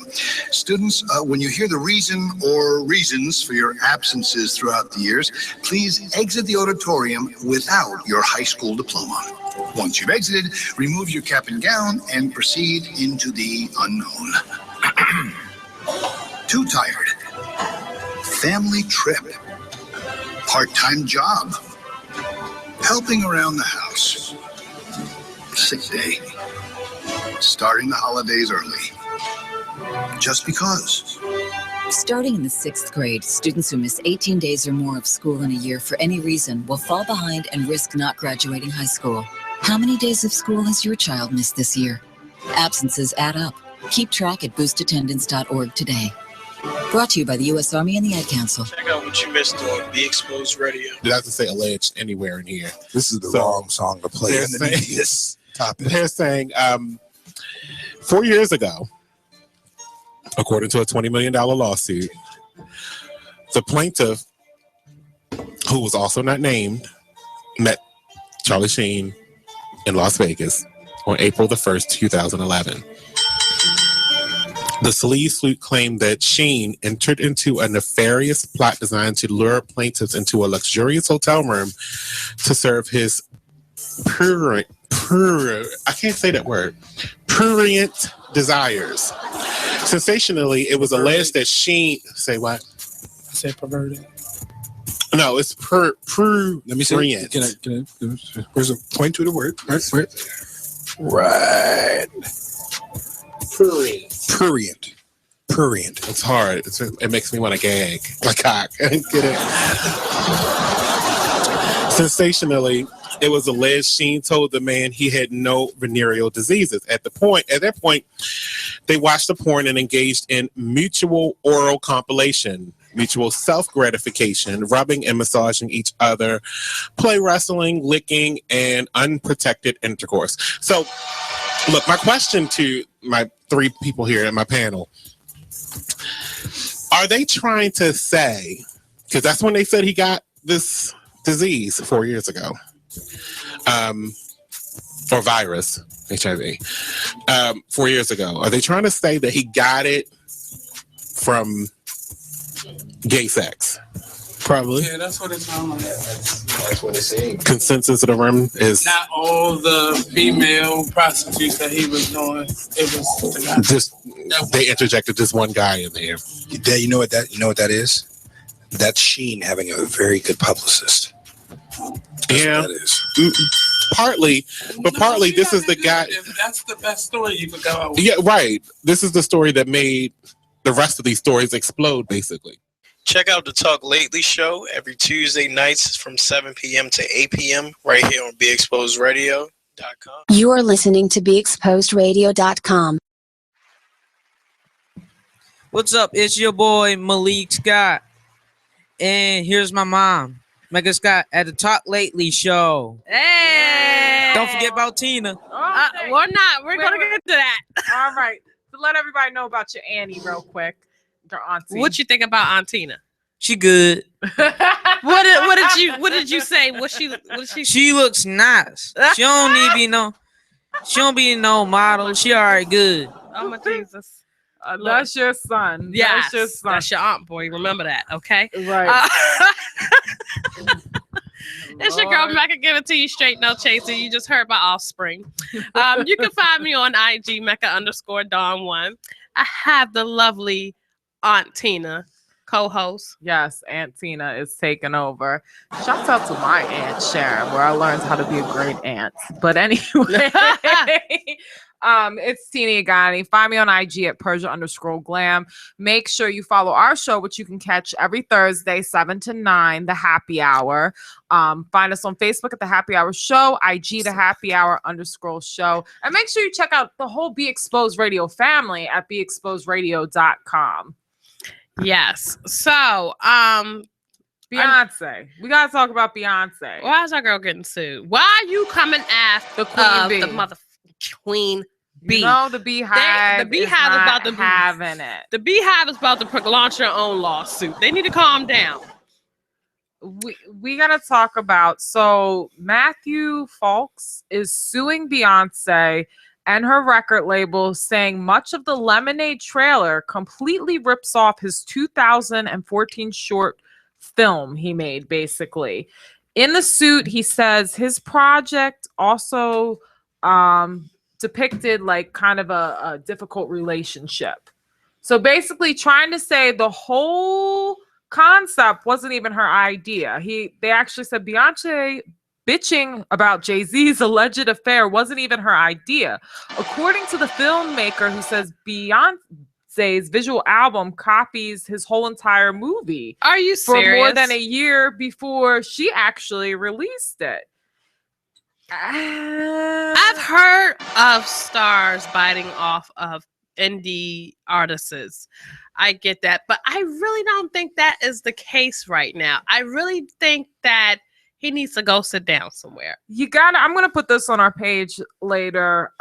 Students, when you hear the reason or reasons for your absences throughout the years, please exit the auditorium without your high school diploma. Once you've exited, remove your cap and gown and proceed into the unknown. Too tired. Family trip. Part-time job. Helping around the house. Sick day. Starting the holidays early. Just because. Starting in the 6th grade, students who miss 18 days or more of school in a year for any reason will fall behind and risk not graduating high school. How many days of school has your child missed this year? Absences add up. Keep track at boostattendance.org today. Brought to you by the U.S. Army and the Ad Council. Check out what you missed on Be Exposed Radio. It doesn't say alleged anywhere in here. This is the wrong song to play in this topic. They're saying 4 years ago, according to a $20 million lawsuit, the plaintiff, who was also not named, met Charlie Sheen in Las Vegas on April the 1st, 2011. The sleaze suit claimed that Sheen entered into a nefarious plot designed to lure plaintiffs into a luxurious hotel room to serve his prurient desires. Sensationally, it was alleged that Sheen... Say what? I said perverted. No, it's prurient. Let me see. Can I where's a point to the word? Right. Prurient. It's hard. It makes me want to gag. Like cock. Get it? Sensationally, it was alleged Sheen told the man he had no venereal diseases. At that point, they watched the porn and engaged in mutual oral compilation, mutual self-gratification, rubbing and massaging each other, play wrestling, licking, and unprotected intercourse. So, look, my question to my three people here in my panel, are they trying to say, because that's when they said he got this disease 4 years ago, or virus, HIV, 4 years ago. Are they trying to say that he got it from gay sex? Probably. Yeah, that's what it sounds like. That's what it seems. Consensus of the room is Not all the female prostitutes that he was doing. It was the guy. just they interjected just one guy in there. You know what that is? That's Sheen having a very good publicist. Yeah, that is. Partly, but partly this is the guy. That's the best story you could go out with. Yeah, right. This is the story that made the rest of these stories explode, basically. Check out the Talk Lately show every Tuesday nights from 7 p.m. to 8 p.m. right here on BeExposedRadio.com. You are listening to BeExposedRadio.com. What's up? It's your boy Malik Scott. And here's my mom, Mecca Scott, at the Talk Lately show. Hey! Don't forget about Tina. We're not. We're going to get to that. All right. So let everybody know about your Annie real quick. Your auntie. What you think about Aunt Tina? She good. What did you say? What she? She looks nice. She don't need be no. She don't be no model. She alright good. Oh my Jesus. That's your son. Yeah, That's your son. That's your aunt, boy. Remember that, okay? Right. It's your girl Mecca. Give it to you straight, no chaser. You just heard my offspring. You can find me on IG Mecca_Dawn1. I have the lovely Aunt Tina co-host. Yes, Aunt Tina is taking over. Shout out to my Aunt Sharon, where I learned how to be a great aunt. But anyway, it's Tina Yagani. Find me on IG at Persia_Glam. Make sure you follow our show, which you can catch every Thursday, 7 to 9, The Happy Hour. Find us on Facebook at The Happy Hour Show, IG The Happy Hour_show. And make sure you check out the whole Be Exposed Radio family at BeExposedRadio.com. Yes. So, Beyonce. We gotta talk about Beyonce. Why is our girl getting sued? Why are you coming after the Queen Bee? The mother Queen Bee? No, the Beehive. The Beehive is about to having it. The Beehive is about to launch their own lawsuit. They need to calm down. We gotta talk about, so Matthew Foulkes is suing Beyonce and her record label, saying much of the Lemonade trailer completely rips off his 2014 short film he made, basically. In the suit, he says his project also depicted like kind of a difficult relationship. So basically trying to say the whole concept wasn't even her idea. They actually said Beyonce bitching about Jay-Z's alleged affair wasn't even her idea. According to the filmmaker, who says Beyonce's visual album copies his whole entire movie. Are you serious? For more than a year before she actually released it. I've heard of stars biting off of indie artists. I get that, but I really don't think that is the case right now. I really think that he needs to go sit down somewhere. I'm going to put this on our page later.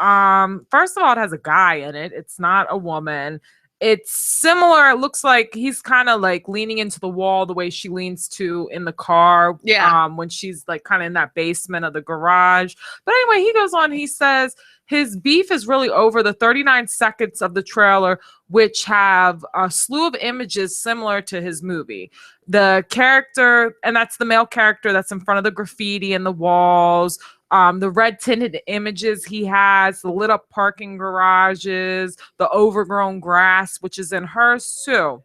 First of all, it has a guy in it. It's not a woman. It's similar. It looks like he's kind of like leaning into the wall the way she leans to in the car. Yeah. When she's like kind of in that basement of the garage. But anyway, he goes on. He says his beef is really over the 39 seconds of the trailer, which have a slew of images similar to his movie. The character, and that's the male character that's in front of the graffiti in the walls, the red tinted images he has, the lit up parking garages, the overgrown grass, which is in hers too.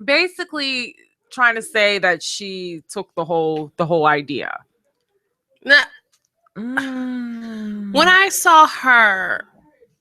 Basically trying to say that she took the whole idea. Now, when I saw her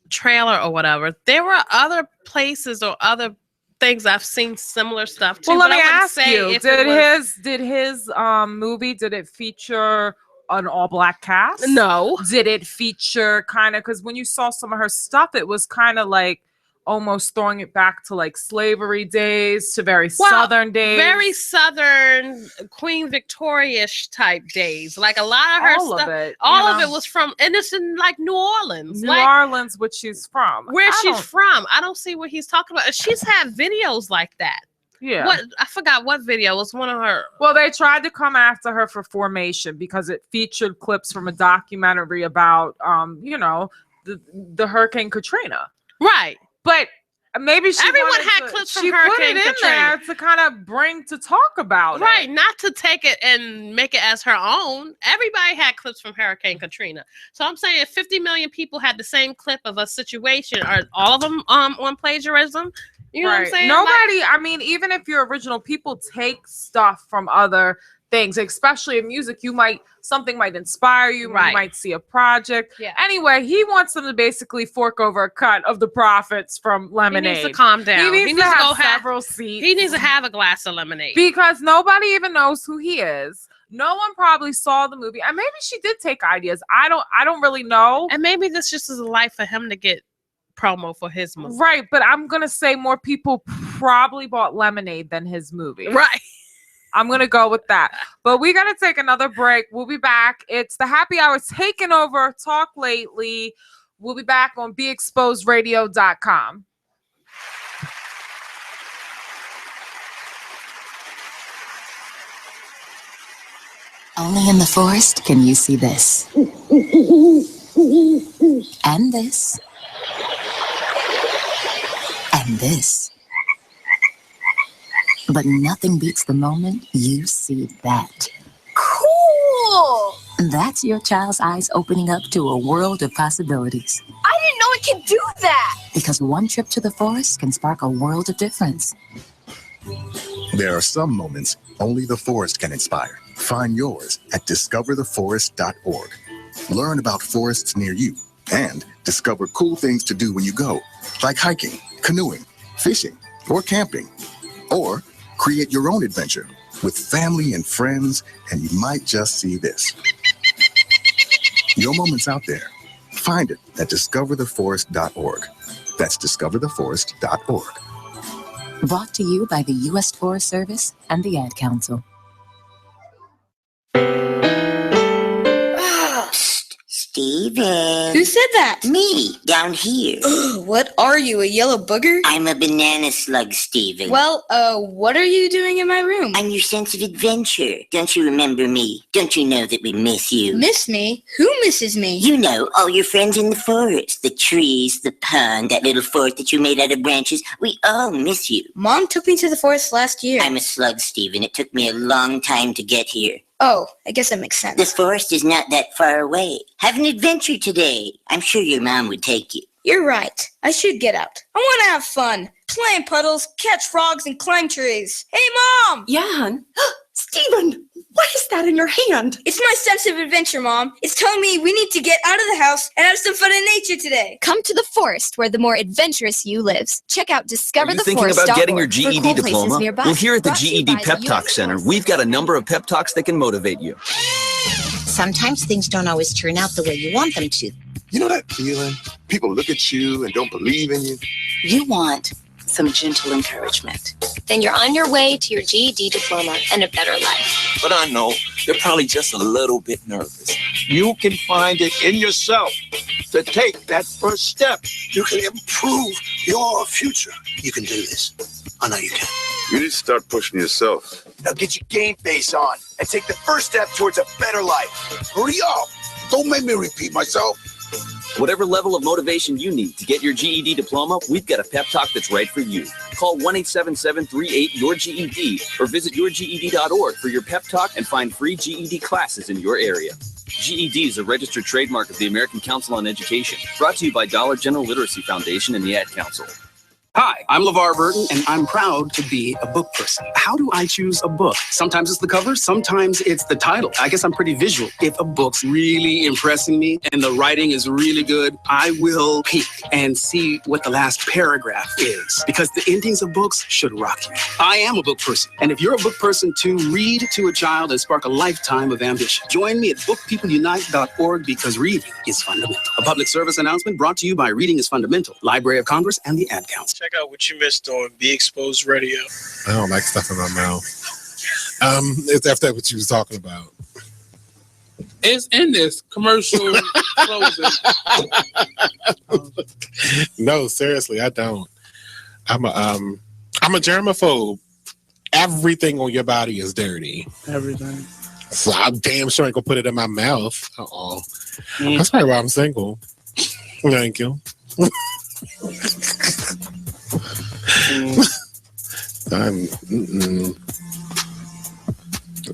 trailer or whatever, there were other places or other things I've seen similar stuff to. Well, let me ask you: Did his movie, did it feature an all-black cast? No. Did it feature kind of, because when you saw some of her stuff, it was kind of like almost throwing it back to like slavery days, to very southern days, very southern Queen Victoria-ish type days. Like a lot of her stuff, all of it was from, and it's in like New Orleans, Orleans, which she's from. Where she's from, I don't see what he's talking about. She's had videos like that. Yeah. I forgot what video. It was one of her. Well, they tried to come after her for Formation because it featured clips from a documentary about, the Hurricane Katrina. Right. But Maybe everyone had clips from Hurricane Katrina. She put it in there to kind of to talk about right, it. not to take it and make it as her own. Everybody had clips from Hurricane Katrina. So I'm saying if 50 million people had the same clip of a situation, are all of them on plagiarism? You know what I'm saying? Nobody, I mean, even if you're original, people take stuff from other things, especially in music. Something might inspire you. Right. You might see a project. Yeah. Anyway, he wants them to basically fork over a cut of the profits from Lemonade. He needs to calm down. He needs to have go several seats. He needs to have a glass of lemonade. Because nobody even knows who he is. No one probably saw the movie. And maybe she did take ideas. I don't really know. And maybe this just is a life for him to get promo for his movie. Right, but I'm gonna say more people probably bought Lemonade than his movie. Right. I'm gonna go with that. But we gotta take another break. We'll be back. It's the Happy Hour taking over Talk Lately. We'll be back on BeExposedRadio.com. Only in the forest can you see this. And this. And this. But nothing beats the moment you see that. Cool! That's your child's eyes opening up to a world of possibilities. I didn't know it could do that! Because one trip to the forest can spark a world of difference. There are some moments only the forest can inspire. Find yours at discovertheforest.org. Learn about forests near you and discover cool things to do when you go, like hiking, canoeing, fishing, or camping. Or create your own adventure with family and friends, and you might just see this. Your moment's out there. Find it at discovertheforest.org. That's discovertheforest.org. Brought to you by the U.S. Forest Service and the Ad Council. Steven. Who said that? Me, down here. What are you, a yellow booger? I'm a banana slug, Steven. Well, what are you doing in my room? I'm your sense of adventure. Don't you remember me? Don't you know that we miss you? Miss me? Who misses me? You know, all your friends in the forest. The trees, the pond, that little fort that you made out of branches. We all miss you. Mom took me to the forest last year. I'm a slug, Steven. It took me a long time to get here. Oh, I guess that makes sense. The forest is not that far away. Have an adventure today. I'm sure your mom would take you. You're right. I should get out. I want to have fun. Play in puddles, catch frogs, and climb trees. Hey, Mom! Yeah, hon. Steven, what is that in your hand? It's my sense of adventure, Mom. It's telling me we need to get out of the house and have some fun in nature today. Come to the forest where the more adventurous you lives. Check out discovertheforest.org. Are you thinking about getting your for GED cool places diploma? nearby. Well, here at the Brought to you GED by Pep the Talk US Center, Forest we've got a Service. number of pep talks that can motivate you. Sometimes things don't always turn out the way you want them to. You know that feeling? People look at you and don't believe in you. You want some gentle encouragement. Then you're on your way to your GED diploma and a better life. But I know they're probably just a little bit nervous. You can find it in yourself to take that first step. You can improve your future. You can do this. I know you can. You need to start pushing yourself. Now get your game face on and take the first step towards a better life. Hurry up. Don't make me repeat myself. Whatever level of motivation you need to get your GED diploma, we've got a pep talk that's right for you. Call 1-877-38-YOUR-GED or visit yourged.org for your pep talk and find free GED classes in your area. GED is a registered trademark of the American Council on Education, brought to you by Dollar General Literacy Foundation and the Ad Council. Hi, I'm LeVar Burton, and I'm proud to be a book person. How do I choose a book? Sometimes it's the cover, sometimes it's the title. I guess I'm pretty visual. If a book's really impressing me and the writing is really good, I will peek and see what the last paragraph is, because the endings of books should rock you. I am a book person, and if you're a book person too, read to a child and spark a lifetime of ambition. Join me at bookpeopleunite.org because reading is fundamental. A public service announcement brought to you by Reading is Fundamental, Library of Congress, and the Ad Council. Check out what you missed on Be Exposed Radio. I don't like stuff in my mouth. It's after what you was talking about. It's in this commercial closing. No, seriously, I don't. I'm a germaphobe. Everything on your body is dirty. Everything. So I'm damn sure I ain't gonna put it in my mouth. That's probably why I'm single. Thank you.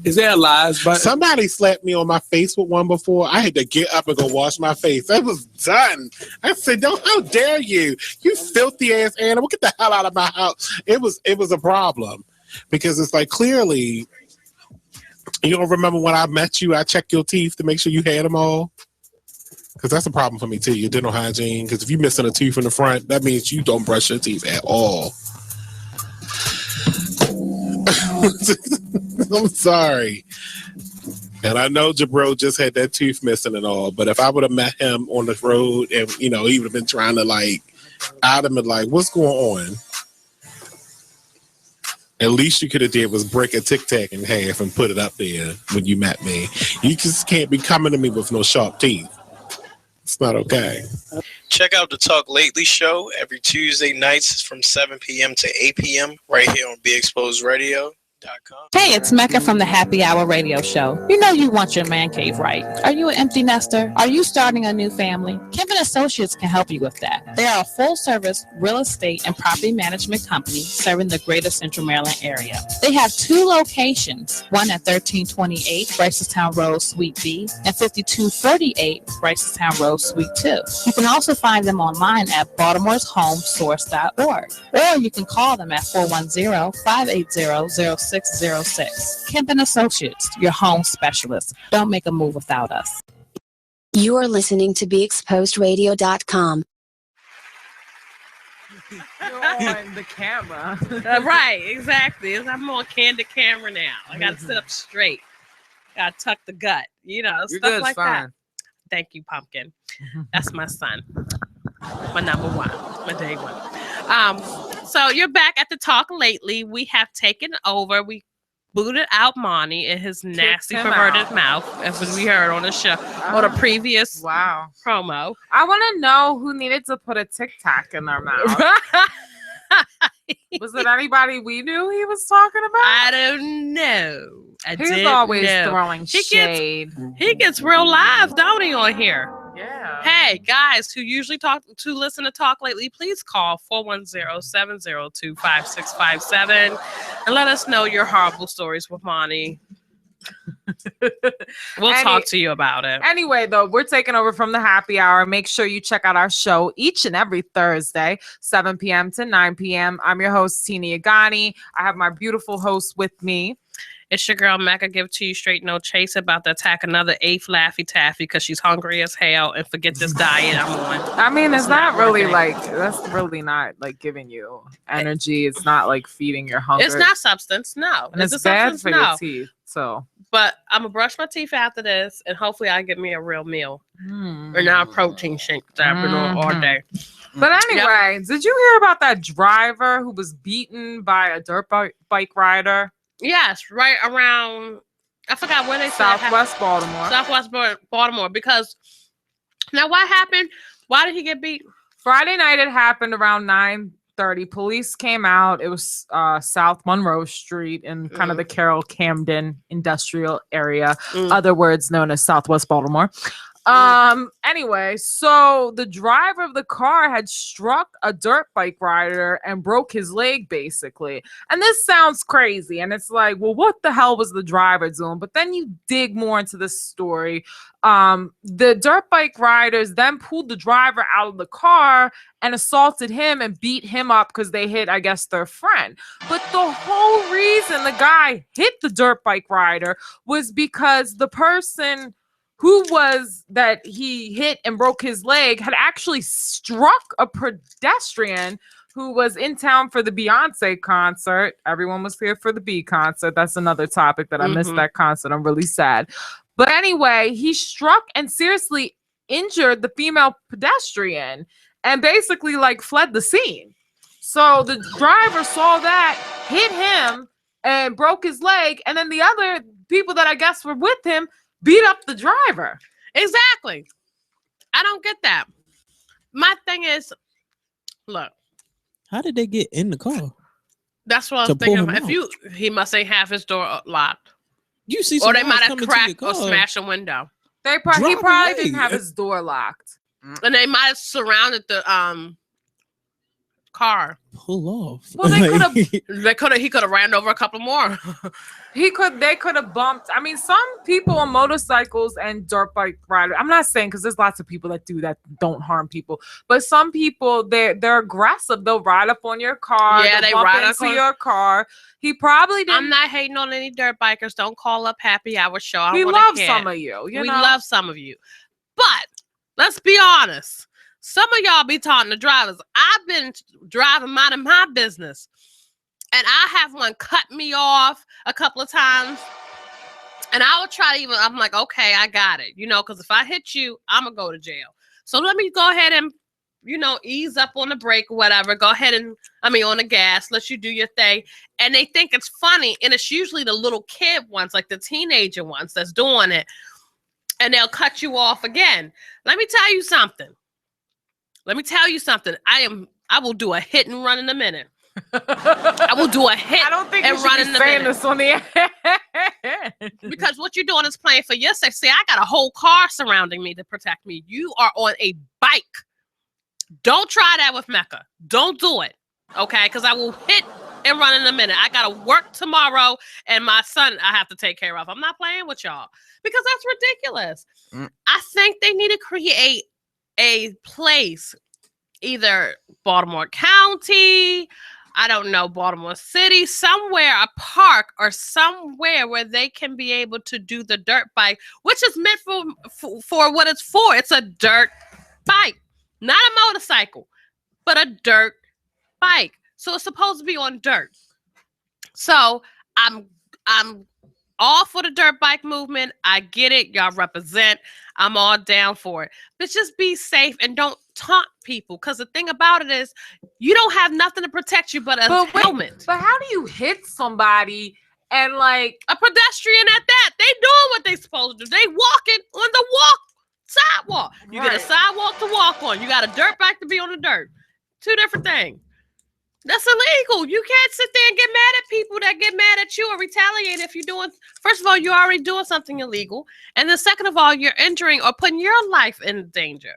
Is there a lies button? Somebody slapped me on my face with one before. I had to get up and go wash my face. That was done. I said, how dare you? You filthy ass animal. Get the hell out of my house. It was a problem. Because it's like, clearly, you don't remember when I met you, I checked your teeth to make sure you had them all? Because that's a problem for me, too, your dental hygiene. Because if you're missing a tooth in the front, that means you don't brush your teeth at all. I'm sorry. And I know Jabril just had that tooth missing and all, but if I would have met him on the road and, he would have been trying to, out him and what's going on? At least you could have did was break a Tic Tac in half and put it up there when you met me. You just can't be coming to me with no sharp teeth. It's not okay. Check out the Talk Lately show every Tuesday nights from 7 p.m. to 8 p.m. right here on Be Exposed Radio. Hey, it's Mecca from the Happy Hour radio show. You know you want your man cave right. Are you an empty nester? Are you starting a new family? Kemp & Associates can help you with that. They are a full-service real estate and property management company serving the greater Central Maryland area. They have 2 locations, one at 1328 Ricestown Road, Suite B, and 5238 Ricestown Road, Suite 2. You can also find them online at baltimoreshomesource.org, or you can call them at 410-580-0606. Kemp & Associates, your home specialist. Don't make a move without us. You are listening to BeExposedRadio.com. You're on the camera. Right, exactly. I'm on candid camera now. I got to sit up straight. Got to tuck the gut. You're stuff good, like fine. that. Thank you, Pumpkin. That's my son. My number one. My day one. So you're back at the Talk Lately. We have taken over. We booted out Monty in his nasty perverted mouth, as we heard on the show or the previous promo. I want to know who needed to put a Tic Tac in their mouth. Was it anybody we knew he was talking about? I don't know. He's always throwing shade. He gets real live, don't he, on here? Yeah. Hey, guys who usually listen to Talk Lately, please call 410-702-5657 and let us know your horrible stories with Monty. We'll talk to you about it. Anyway, though, we're taking over from the happy hour. Make sure you check out our show each and every Thursday, 7 p.m. to 9 p.m. I'm your host, Tina Yagani. I have my beautiful host with me. It's your girl, Mecca. Give to you straight, no chase. About to attack another 8th Laffy Taffy because she's hungry as hell and forget this diet I'm on. I mean, it's not really that's really not giving you energy. It's not feeding your hunger. It's not substance, no. And it's bad for your teeth. So, but I'm gonna brush my teeth after this, and hopefully I get me a real meal or not a protein shake that I've been on all day. But anyway, did you hear about that driver who was beaten by a dirt bike rider? Yes, right around, I forgot where they said. Southwest Baltimore. Southwest Baltimore. Because now what happened? Why did he get beat? Friday night it happened around 9:30. Police came out. It was South Monroe Street in kind of the Carroll Camden industrial area, other words known as Southwest Baltimore. Anyway, so the driver of the car had struck a dirt bike rider and broke his leg, basically. And this sounds crazy. And it's like, well, what the hell was the driver doing? But then you dig more into this story. The dirt bike riders then pulled the driver out of the car and assaulted him and beat him up because they hit, I guess, their friend. But the whole reason the guy hit the dirt bike rider was because the person that he hit and broke his leg had actually struck a pedestrian who was in town for the Beyonce concert. Everyone was here for the B concert. That's another topic that I missed that concert. I'm really sad. But anyway, he struck and seriously injured the female pedestrian and basically fled the scene. So the driver saw that, hit him and broke his leg. And then the other people that I guess were with him beat up the driver. Exactly. I don't get that. My thing is, look. How did they get in the car? That's what I was thinking. He must ain't have his door locked. You see, or they might have cracked or smashed a window. He probably didn't have his door locked. And they might have surrounded the car. Pull off. Well, they could have. He could have ran over a couple more. They could have bumped. I mean, some people on motorcycles and dirt bike riders. I'm not saying, because there's lots of people that do that, don't harm people. But some people, they're aggressive. They'll ride up on your car. Yeah, they bump ride into your car. He probably didn't. I'm not hating on any dirt bikers. Don't call up Happy Hour Show. We love some of you. We love some of you. But let's be honest. Some of y'all be talking to drivers. I've been driving minding my business, and I have one cut me off a couple of times. And I would try to I'm like, okay, I got it. Because if I hit you, I'm going to go to jail. So let me go ahead and, ease up on the brake or whatever. Go ahead and, on the gas. Let you do your thing. And they think it's funny. And it's usually the little kid ones, like the teenager ones that's doing it. And they'll cut you off again. Let me tell you something. I will do a hit and run in a minute. I will do a hit. I don't think and you run should in be a saying minute. this on the air. Because what you're doing is playing for your safety. See, I got a whole car surrounding me to protect me. You are on a bike. Don't try that with Mecca. Don't do it. Okay? Because I will hit and run in a minute. I got to work tomorrow, and my son I have to take care of. I'm not playing with y'all because that's ridiculous. I think they need to create a place, either Baltimore County, I don't know, Baltimore City, somewhere, a park or somewhere where they can be able to do the dirt bike, which is meant for what it's for. It's a dirt bike, not a motorcycle, but a dirt bike. So it's supposed to be on dirt. So I'm all for the dirt bike movement. I get it. Y'all represent. I'm all down for it. But just be safe and don't taunt people. Because the thing about it is, you don't have nothing to protect you but a helmet. But how do you hit somebody and like a pedestrian at that? They doing what they supposed to do. They walking on the sidewalk. You get a sidewalk to walk on. You got a dirt bike to be on the dirt. Two different things. That's illegal. You can't sit there and get mad at people that get mad at you or retaliate if you're doing. First of all, you're already doing something illegal. And then second of all, you're injuring or putting your life in danger.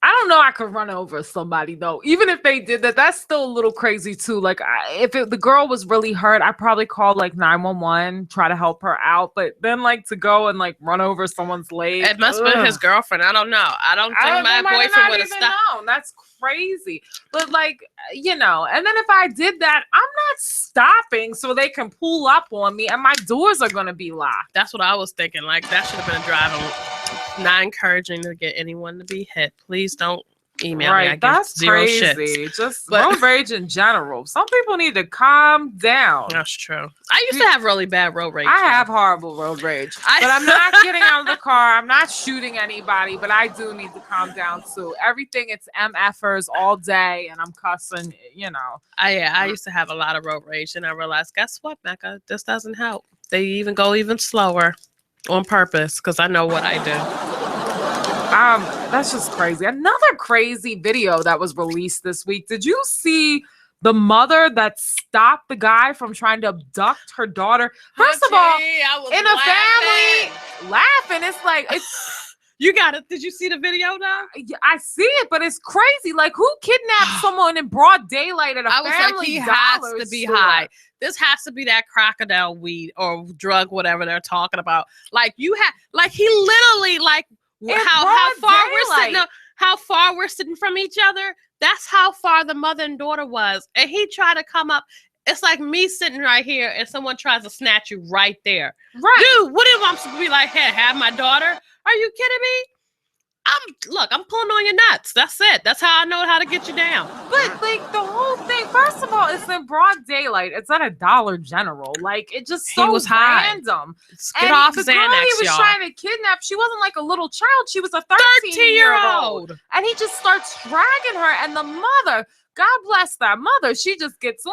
I don't know. I could run over somebody though. Even if they did that, that's still a little crazy too. Like if the girl was really hurt, I'd probably call like 911, try to help her out. But then like to go and like run over someone's leg. It must have been his girlfriend. I don't know. I don't think my boyfriend would have stopped. That's crazy. But like, and then if I did that, I'm not stopping so they can pull up on me and my doors are going to be locked. That's what I was thinking. Like that should have been a driving. Not encouraging to get anyone to be hit. Please don't email me. I that's zero crazy. Shits. Just road rage in general. Some people need to calm down. That's true. I used to have really bad road rage. I have horrible road rage, but I'm not getting out of the car. I'm not shooting anybody, but I do need to calm down too. Everything it's MFers all day, and I'm cussing. I used to have a lot of road rage, and I realized, guess what, Mecca? This doesn't help. They even go even slower. On purpose, because I know what I do. That's just crazy. Another crazy video that was released this week. Did you see the mother that stopped the guy from trying to abduct her daughter? First of all, in a family, laughing. It's like you got it. Did you see the video now? I see it, but it's crazy. Like, who kidnapped someone in broad daylight at a family? I was like, he has to be high. This has to be that crocodile weed or drug, whatever they're talking about. Like he literally how far we're sitting from each other. That's how far the mother and daughter was. And he tried to come up. It's like me sitting right here and someone tries to snatch you right there. Right. Dude, what if I'm supposed to be like, hey, have my daughter? Are you kidding me? I'm pulling on your nuts. That's it. That's how I know how to get you down. But like the whole thing, first of all, it's in broad daylight. It's at a Dollar General. Like it just so was random. Get off the Xanax, girl he was y'all. trying to kidnap, she wasn't like a little child. She was a 13-year-old. And he just starts dragging her. And the mother, God bless that mother, she just gets on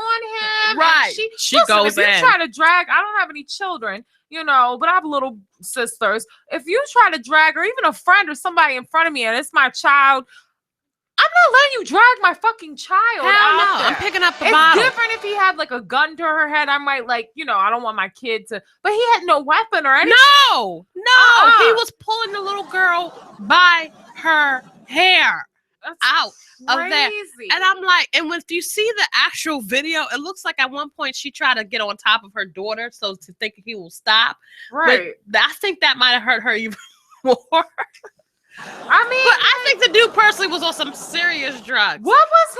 him. Right. She Listen, goes in. If you try to drag, I don't have any children, but I have little sisters. If you try to drag, or even a friend or somebody in front of me, and it's my child, I'm not letting you drag my fucking child. Hell no. I'm picking up the bottle. It's different if he had like a gun to her head. I might I don't want my kid to, but he had no weapon or anything. No. He was pulling the little girl by her hair. out of that. crazy. And I'm like, and when you see the actual video, it looks like at one point she tried to get on top of her daughter so to think he will stop. Right. But I think that might have hurt her even more. I mean, but I think the dude personally was on some serious drugs. What was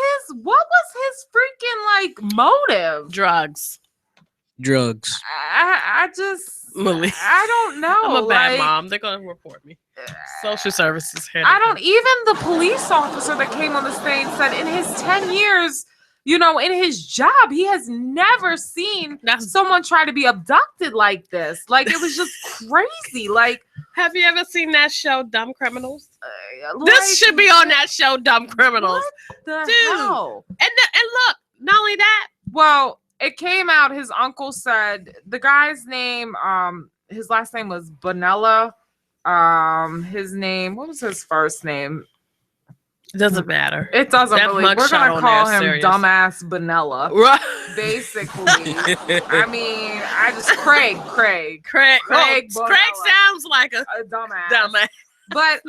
his freaking like motive? Drugs. I just Malik. I don't know. I'm a bad like, mom. They're gonna report me. Social services here. I don't even the police officer that came on the stage said in his 10 years, you know, in his job, he has never seen someone try to be abducted like this. Like it was just crazy. Like, have you ever seen that show, Dumb Criminals? This should be on that show, Dumb Criminals. What the Dude. hell? And look, not only that. Well, it came out. His uncle said the guy's name. His last name was Bonella. His name. What was his first name? Doesn't matter. It doesn't That really. We're mugshot gonna on call there is him serious. Dumbass Bonella. Right. Basically. I mean, I just Craig. Craig Bonella. sounds like a dumbass. But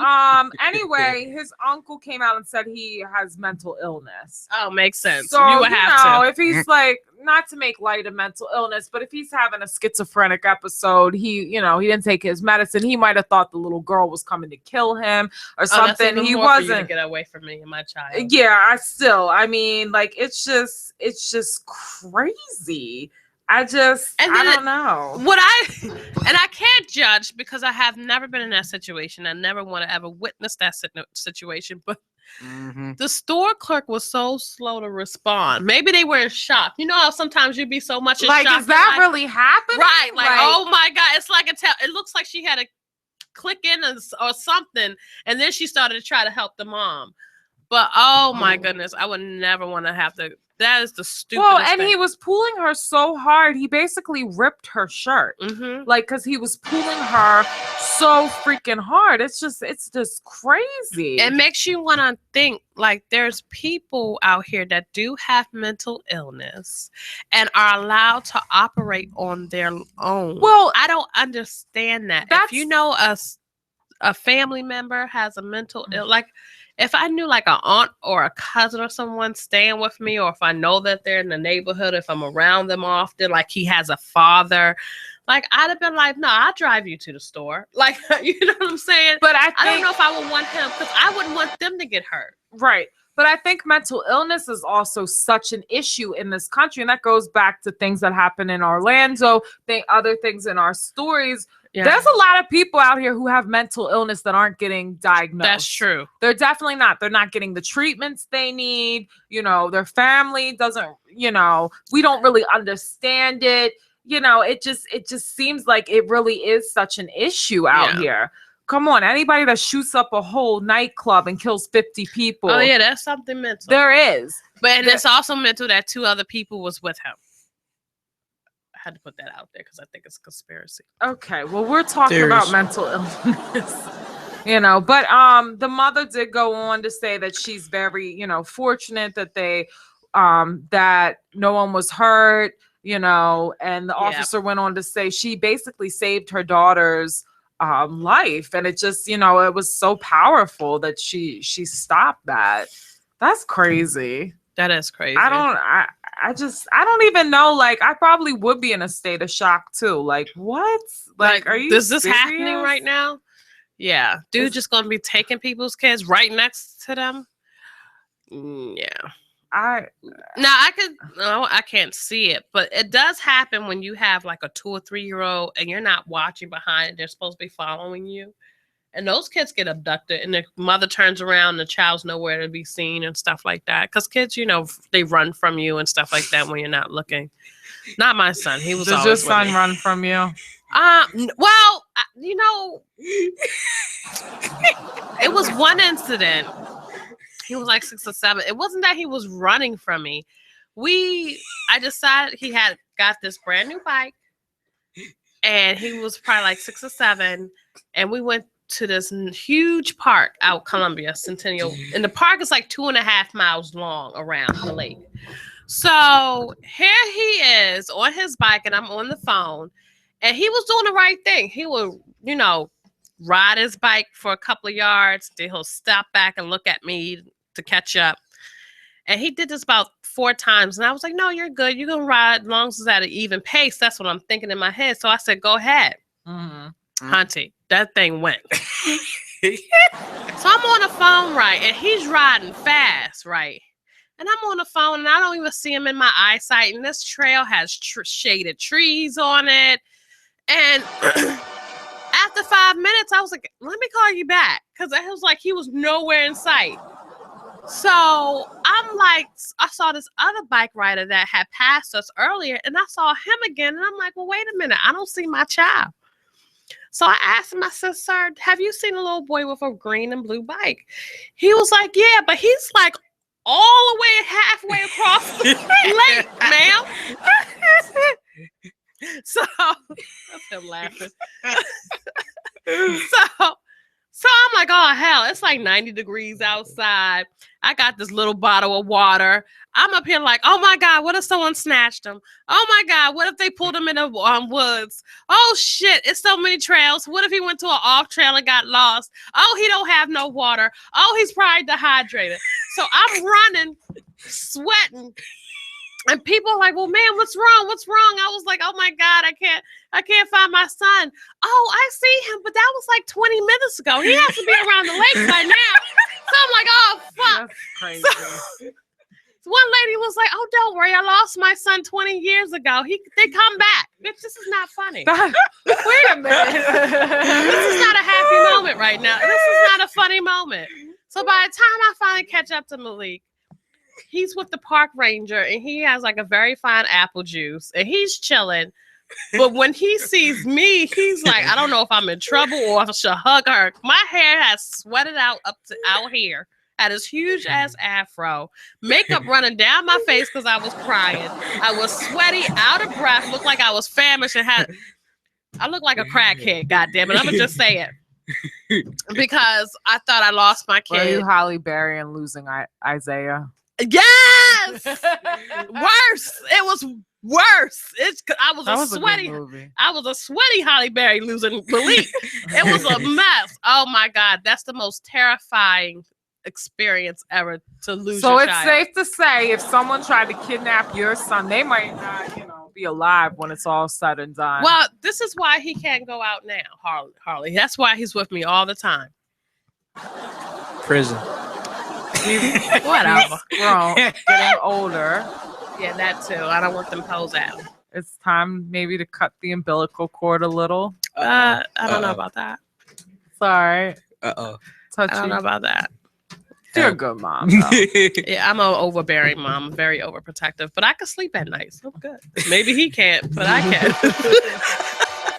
anyway, his uncle came out and said he has mental illness. Oh, makes sense. So you would have to. if he's like, not to make light of mental illness, but if he's having a schizophrenic episode, he didn't take his medicine. He might have thought the little girl was coming to kill him or That's something. even He more for you to wasn't. get away from me and my child. Yeah, I mean, like it's just crazy. I don't know. And I can't judge because I have never been in that situation. I never want to ever witness that situation. But the store clerk was so slow to respond. Maybe they were in shock. You know how sometimes you'd be so much in Like, shock. is that really happening? Right. Like, oh my God. It's like it looks like she had to click in or something. And then she started to try to help the mom. But oh my goodness, I would never want to have to. That is the stupidest Well, and thing. he was pulling her so hard, he basically ripped her shirt. Like, because he was pulling her so freaking hard. It's just crazy. It makes you want to think like there's people out here that do have mental illness and are allowed to operate on their own. Well, I don't understand that. If you know a family member has a mental ill, like if I knew like an aunt or a cousin or someone staying with me, or if I know that they're in the neighborhood, if I'm around them often, like he has a father, like I'd have been like, no, I'll drive you to the store. Like, you know what I'm saying? But I don't know if I would want him because I wouldn't want them to get hurt. Right. But I think mental illness is also such an issue in this country. And that goes back to things that happen in Orlando, other things in our stories. Yeah. There's a lot of people out here who have mental illness that aren't getting diagnosed. That's true. They're definitely not. They're not getting the treatments they need. You know, their family doesn't, we don't really understand it. It just seems like it really is such an issue out here. Come on, anybody that shoots up a whole nightclub and kills 50 people. Oh yeah, that's something mental. There is. But it's also mental that 2 other people was with him. I had to put that out there because I think it's a conspiracy. Okay, well, we're talking about mental illness. But the mother did go on to say that she's very, fortunate that they that no one was hurt, and the officer went on to say she basically saved her daughter's life, and it just it was so powerful that she stopped that. That's crazy. That is crazy. I don't even know. Like, I probably would be in a state of shock too. Like, what? Like, are you is this serious? happening right now? Yeah, dude, just gonna be taking people's kids right next to them. Yeah. I can't see it, but it does happen when you have like a 2 or 3 year old and you're not watching behind. They're supposed to be following you, and those kids get abducted, and the mother turns around, and the child's nowhere to be seen and stuff like that. Because kids, they run from you and stuff like that when you're not looking. Not my son. He was. Does your son run from you? Well, it was one incident. He was like 6 or 7. It wasn't that he was running from me. I decided he had got this brand new bike, and he was probably like 6 or 7, and we went to this huge park out Columbia Centennial, and the park is like 2.5 miles long around the lake. So here he is on his bike, and I'm on the phone, and he was doing the right thing. He would, ride his bike for a couple of yards, then he'll stop back and look at me to catch up. And he did this about 4 times. And I was like, no, you're good. You can ride as long as it's at an even pace. That's what I'm thinking in my head. So I said, go ahead. Hunty, that thing went. So I'm on the phone, right? And he's riding fast, right? And I'm on the phone and I don't even see him in my eyesight. And this trail has shaded trees on it. And after 5 minutes, I was like, let me call you back. Because it was like he was nowhere in sight. So I'm like, I saw this other bike rider that had passed us earlier. And I saw him again. And I'm like, well, wait a minute. I don't see my child. So I asked him, I said, sir, have you seen a little boy with a green and blue bike? He was like, yeah, but he's like all the way halfway across the lake, ma'am. So that's him laughing. So I'm like, oh hell, it's like 90 degrees outside. I got this little bottle of water. I'm up here like, oh my God, what if someone snatched him? Oh my God, what if they pulled him in the woods? Oh shit, it's so many trails. What if he went to an off trail and got lost? Oh, he don't have no water. Oh, he's probably dehydrated. So I'm running, sweating. And people are like, well, man, what's wrong? What's wrong? I was like, oh my God, I can't find my son. Oh, I see him, but that was like 20 minutes ago. He has to be around the lake by now. So I'm like, oh, fuck. That's crazy. So one lady was like, oh, don't worry. I lost my son 20 years ago. They come back. Bitch, this is not funny. Wait a minute. This is not a happy moment right now. This is not a funny moment. So by the time I finally catch up to Malik, he's with the park ranger and he has like a very fine apple juice and he's chilling. But when he sees me, he's like, I don't know if I'm in trouble or if I should hug her. My hair has sweated out up to out here. Had this huge ass afro, makeup running down my face because I was crying. I was sweaty, out of breath, looked like I was famished and I looked like a crackhead, goddamn it. I'm gonna just say it. Because I thought I lost my kid. Were you Halle Berry and losing Isaiah? Yes! Worse. It was worse. I was a sweaty Halle Berry losing Malik. It was a mess. Oh my God. That's the most terrifying experience ever to lose your child. So it's safe to say if someone tried to kidnap your son, they might not, be alive when it's all said and done. Well, this is why he can't go out now, Harley. That's why he's with me all the time. Prison. Whatever. Getting older. Yeah, that too. I don't want them hoes out. It's time maybe to cut the umbilical cord a little. I don't know about that. Sorry. I don't know about that. You're a good mom. Yeah, I'm an overbearing mom, very overprotective, but I can sleep at night, so I'm good. Maybe he can't, but I can.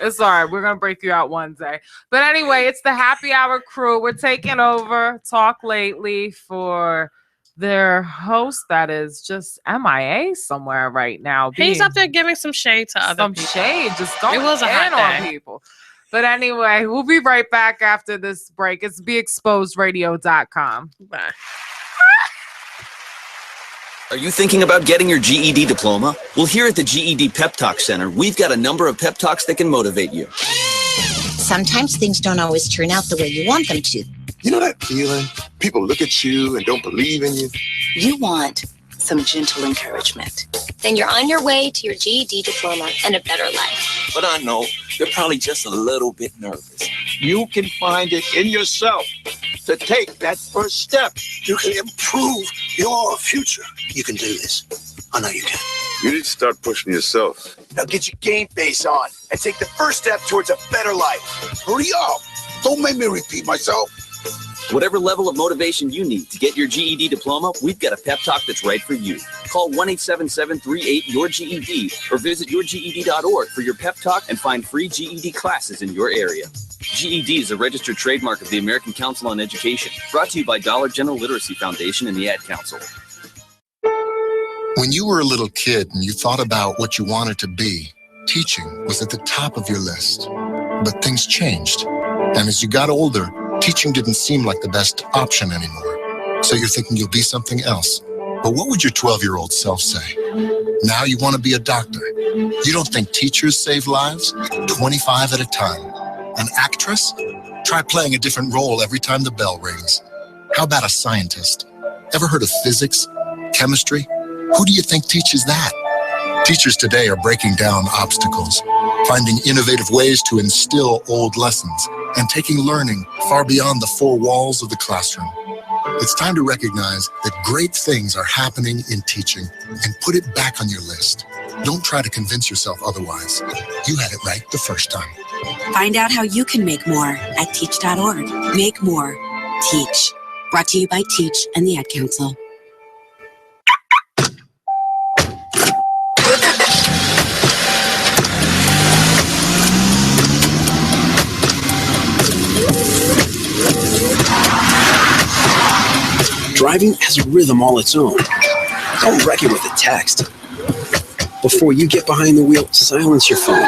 It's all right. We're going to break you out one day. But anyway, it's the Happy Hour crew. We're taking over Talk Lately for their host that is just MIA somewhere right now. He's up there giving some shade to other people. Some shade, just going it was a hot on day. People. But anyway, we'll be right back after this break. It's BeExposedRadio.com. Bye. Are you thinking about getting your GED diploma? Well, here at the GED Pep Talk Center, we've got a number of pep talks that can motivate you. Sometimes things don't always turn out the way you want them to. You know that feeling? People look at you and don't believe in you. You want some gentle encouragement. Then you're on your way to your GED diploma and a better life. But I know they're probably just a little bit nervous. You can find it in yourself to take that first step. You can improve your future. You can do this. I know you can. You need to start pushing yourself. Now get your game face on and take the first step towards a better life. Hurry up. Don't make me repeat myself. Whatever level of motivation you need to get your GED diploma, we've got a pep talk that's right for you. Call 1-877-38-YOUR-GED or visit yourged.org for your pep talk and find free GED classes in your area. GED is a registered trademark of the American Council on Education, brought to you by Dollar General Literacy Foundation and the Ad Council. When you were a little kid and you thought about what you wanted to be, teaching was at the top of your list. But things changed. And as you got older, teaching didn't seem like the best option anymore. So you're thinking you'll be something else. But what would your 12-year-old self say? Now you want to be a doctor. You don't think teachers save lives? 25 at a time. An actress? Try playing a different role every time the bell rings. How about a scientist? Ever heard of physics, chemistry? Who do you think teaches that? Teachers today are breaking down obstacles, finding innovative ways to instill old lessons, and taking learning far beyond the four walls of the classroom. It's time to recognize that great things are happening in teaching and put it back on your list. Don't try to convince yourself otherwise. You had it right the first time. Find out how you can make more at teach.org. Make more. Teach. Brought to you by Teach and the Ad Council. Driving has a rhythm all its own. Don't wreck it with a text. Before you get behind the wheel, silence your phone.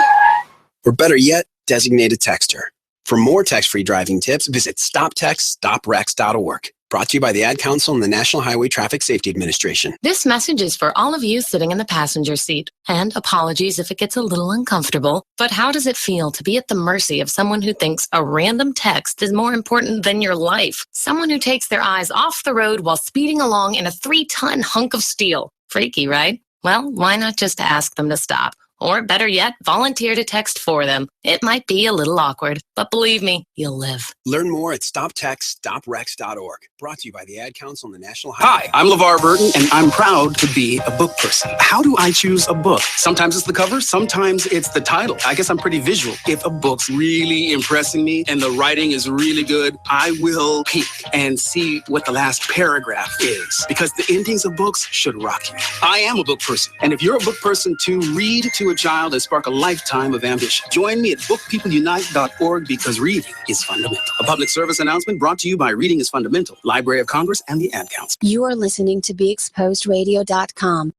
Or better yet, designate a texter. For more text-free driving tips, visit stoptextstoprex.org. Brought to you by the Ad Council and the National Highway Traffic Safety Administration. This message is for all of you sitting in the passenger seat. And apologies if it gets a little uncomfortable, but how does it feel to be at the mercy of someone who thinks a random text is more important than your life? Someone who takes their eyes off the road while speeding along in a 3-ton hunk of steel. Freaky, right? Well, why not just ask them to stop? Or better yet, volunteer to text for them. It might be a little awkward, but believe me, you'll live. Learn more at stoptextstoprex.org. Brought to you by the Ad Council and the National Hi, I'm LeVar Burton, and I'm proud to be a book person. How do I choose a book? Sometimes it's the cover, sometimes it's the title. I guess I'm pretty visual. If a book's really impressing me and the writing is really good, I will peek and see what the last paragraph is, because the endings of books should rock you. I am a book person, and if you're a book person too, read to a child and spark a lifetime of ambition. Join me at bookpeopleunite.org because reading is fundamental. A public service announcement brought to you by Reading is Fundamental, Library of Congress, and the Ad Council. You are listening to BeExposedRadio.com.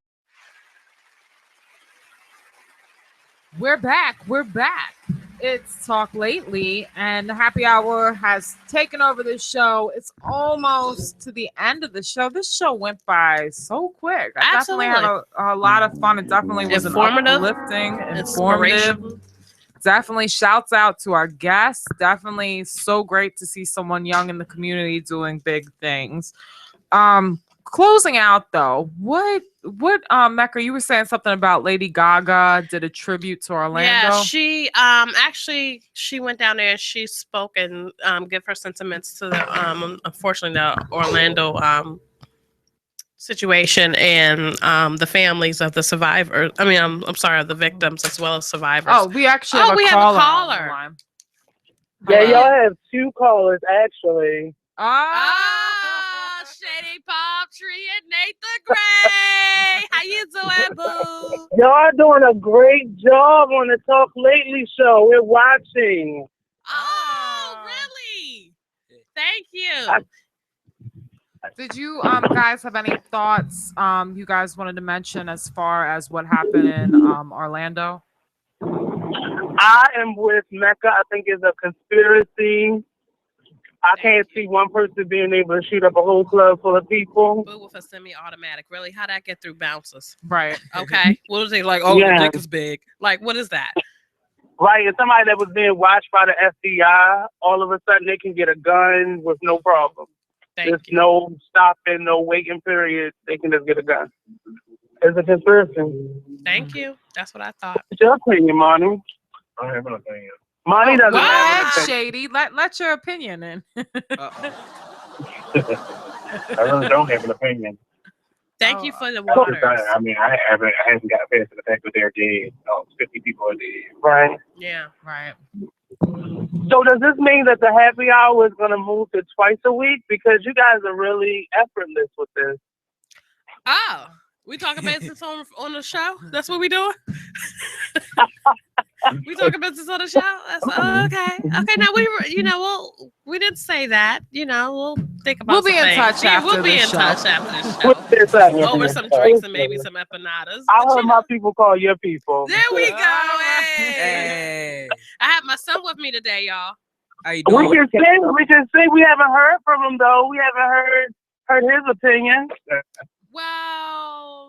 We're back. It's Talk Lately, and the happy hour has taken over the show. It's almost to the end of the show. This show went by so quick. I definitely had a lot of fun. It definitely was uplifting, informative. Definitely shouts out to our guests. Definitely so great to see someone young in the community doing big things. Closing out though, what Mecca, you were saying something about Lady Gaga did a tribute to Orlando. Yeah, she actually she went down there and she spoke and give her sentiments to the unfortunately the Orlando situation and the families of the survivors. I mean, I'm sorry, of the victims as well as survivors. Oh, we actually have a caller. Yeah, y'all have two callers actually. Shady Palm Tree and Nathan Gray. How you doing, boo? Y'all are doing a great job on the Talk Lately show. We're watching. Oh, really? Thank you. Did you guys have any thoughts you guys wanted to mention as far as what happened in Orlando? I am with Mecca. I think it's a conspiracy. I can't see one person being able to shoot up a whole club full of people. Boo with a semi-automatic. Really? How'd that get through bouncers? Right. Okay. What was they like? Oh, the dick is big. Like, what is that? Right. And somebody that was being watched by the FBI, all of a sudden they can get a gun with no problem. There's no stopping, no waiting period. They can just get a gun. It's a conspiracy. Thank you. That's what I thought. What's your opinion, Monty? I have an opinion. Monty doesn't have an opinion. Shady. Let your opinion in. I really don't have an opinion. Thank you for the water. I mean, I haven't got past the fact that they're dead. 50 people are dead. Right. Yeah. Right. So does this mean that the happy hour is going to move to twice a week? Because you guys are really effortless with this. Oh, we talking business on the show? That's what we doing? We talking business on the show? That's okay. Okay, now we didn't say that. We'll think about. We'll be in touch after We'll be in this touch show. after this show. Over some drinks and maybe some empanadas. I heard my people call your people. There we go. Hey. I have my son with me today, y'all. How you doing? We can say we haven't heard from him though. We haven't heard his opinion. Well,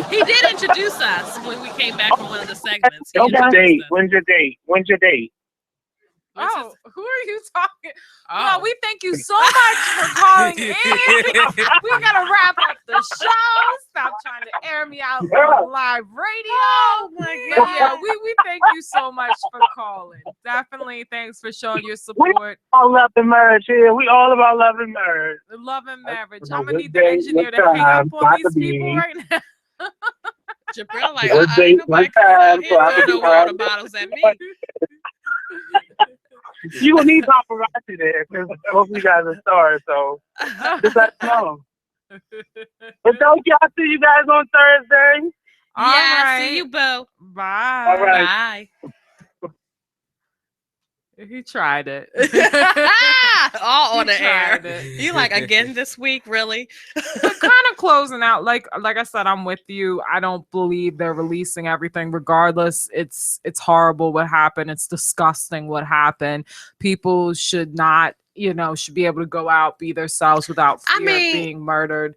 he did introduce us when we came back from one of the segments. When's your date? Oh, who are you talking? Oh. Well, we thank you so much for calling in. We gotta wrap up the show. Stop trying to air me out on live radio. Oh my But God. yeah, we thank you so much for calling. Definitely, thanks for showing your support. All love and marriage here. We all about love and marriage. Love and marriage. Have a I'm gonna good need the day, engineer good to hang up time. on Glad these to people be. right now. Jabril, like, Good day, ain't nobody good coming time. out here Glad to throwing be no water on. bottles at me. You will need paparazzi there because most of you guys are stars, so just let us know. But don't y'all see you guys on Thursday? Yeah, see you, boo. Bye. All right. Bye. He tried it. All on He the air. tried it. You like again this week, really? But kind of closing out, like I said, I'm with you. I don't believe they're releasing everything. Regardless, it's horrible what happened. It's disgusting what happened. People should not, should be able to go out, be themselves without fear of being murdered.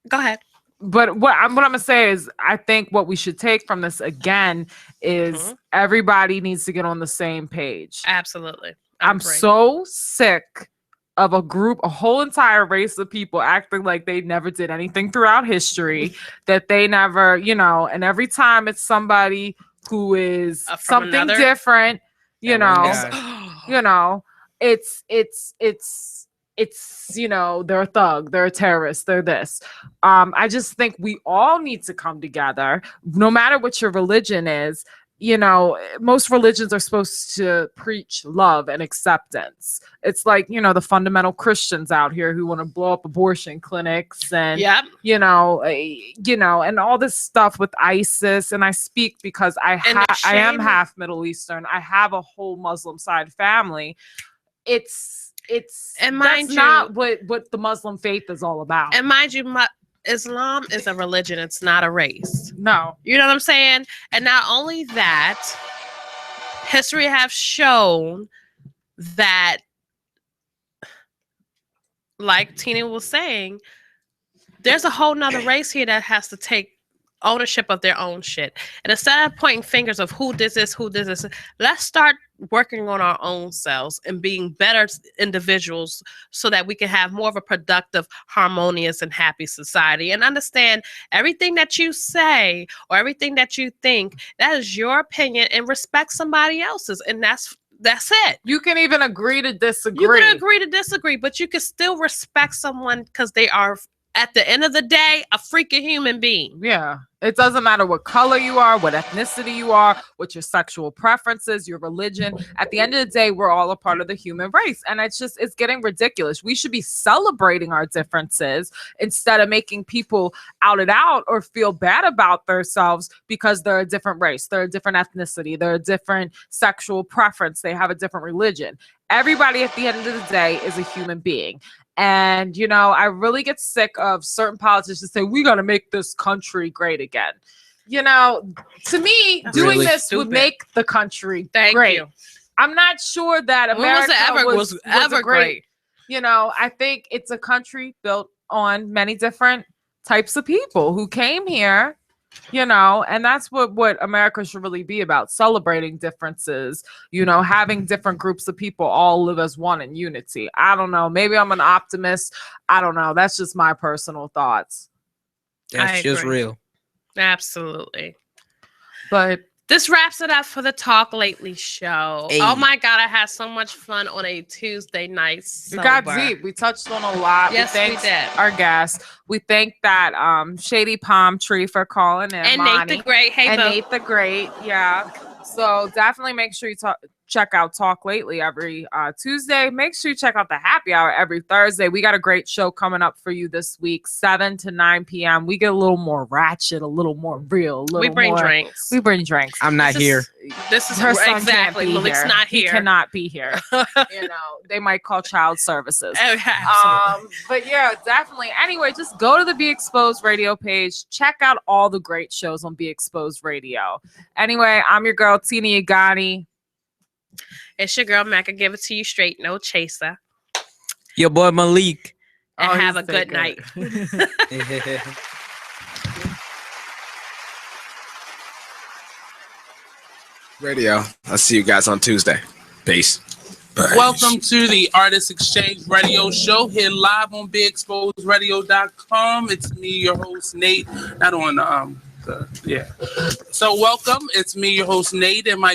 Go ahead. But what I'm gonna say is, I think what we should take from this again is everybody needs to get on the same page. Absolutely. I'm so sick of a whole entire race of people acting like they never did anything throughout history, that they never, and every time it's somebody who is something another- different, That one guy. it's they're a thug, they're a terrorist, they're this. I just think we all need to come together, no matter what your religion is. Most religions are supposed to preach love and acceptance. It's like, the fundamental Christians out here who want to blow up abortion clinics and, and all this stuff with ISIS. And I speak because I am half Middle Eastern. I have a whole Muslim side family. And that's not what the Muslim faith is all about. And mind you, Islam is a religion. It's not a race. No. You know what I'm saying? And not only that, history have shown that, like Tina was saying, there's a whole nother race here that has to take ownership of their own shit. And instead of pointing fingers of who did this, let's start working on our own selves and being better individuals so that we can have more of a productive, harmonious, and happy society. And understand everything that you say or everything that you think, that is your opinion, and respect somebody else's. And that's it. You can even agree to disagree. You can agree to disagree, but you can still respect someone because they are, at the end of the day, a freaking human being. Yeah. It doesn't matter what color you are, what ethnicity you are, what your sexual preferences, your religion. At the end of the day, we're all a part of the human race. And it's getting ridiculous. We should be celebrating our differences instead of making people out and out or feel bad about themselves because they're a different race, they're a different ethnicity, they're a different sexual preference, they have a different religion. Everybody at the end of the day is a human being. And, I really get sick of certain politicians say, we got to make this country great again. To me, doing this would make the country great. You. I'm not sure that America was ever great. I think it's a country built on many different types of people who came here, and that's what America should really be about, celebrating differences, having different groups of people all live as one in unity. I don't know. Maybe I'm an optimist. I don't know. That's just my personal thoughts. That's just real. Absolutely. But this wraps it up for the Talk Lately show. Hey. Oh my God, I had so much fun on a Tuesday night. We got deep. We touched on a lot. Yes, we did. Our guests. We thank that Shady Palm Tree for calling in. And Monty. Nate the Great. Hey, and Bo. Nate the Great. Yeah. So definitely make sure you check out Talk Lately every Tuesday. Make sure you check out the Happy Hour every Thursday. We got a great show coming up for you this week, 7 to 9 p.m. We get a little more ratchet, a little more real. We bring drinks. We bring drinks. I'm not here. This is her son exactly. Can't be Malik's here. not He here. cannot be here. They might call child services. Absolutely. But yeah, definitely. Anyway, just go to the Be Exposed Radio page. Check out all the great shows on Be Exposed Radio. Anyway, I'm your girl, Tina Yagani. It's your girl, Mecca. Give it to you straight. No chaser. Your boy, Malik. And have a good night. Radio. I'll see you guys on Tuesday. Peace. Welcome to the Artist Exchange Radio Show here live on BigExposedRadio.com. It's me, your host Nate. Not on So welcome. It's me, your host Nate, and my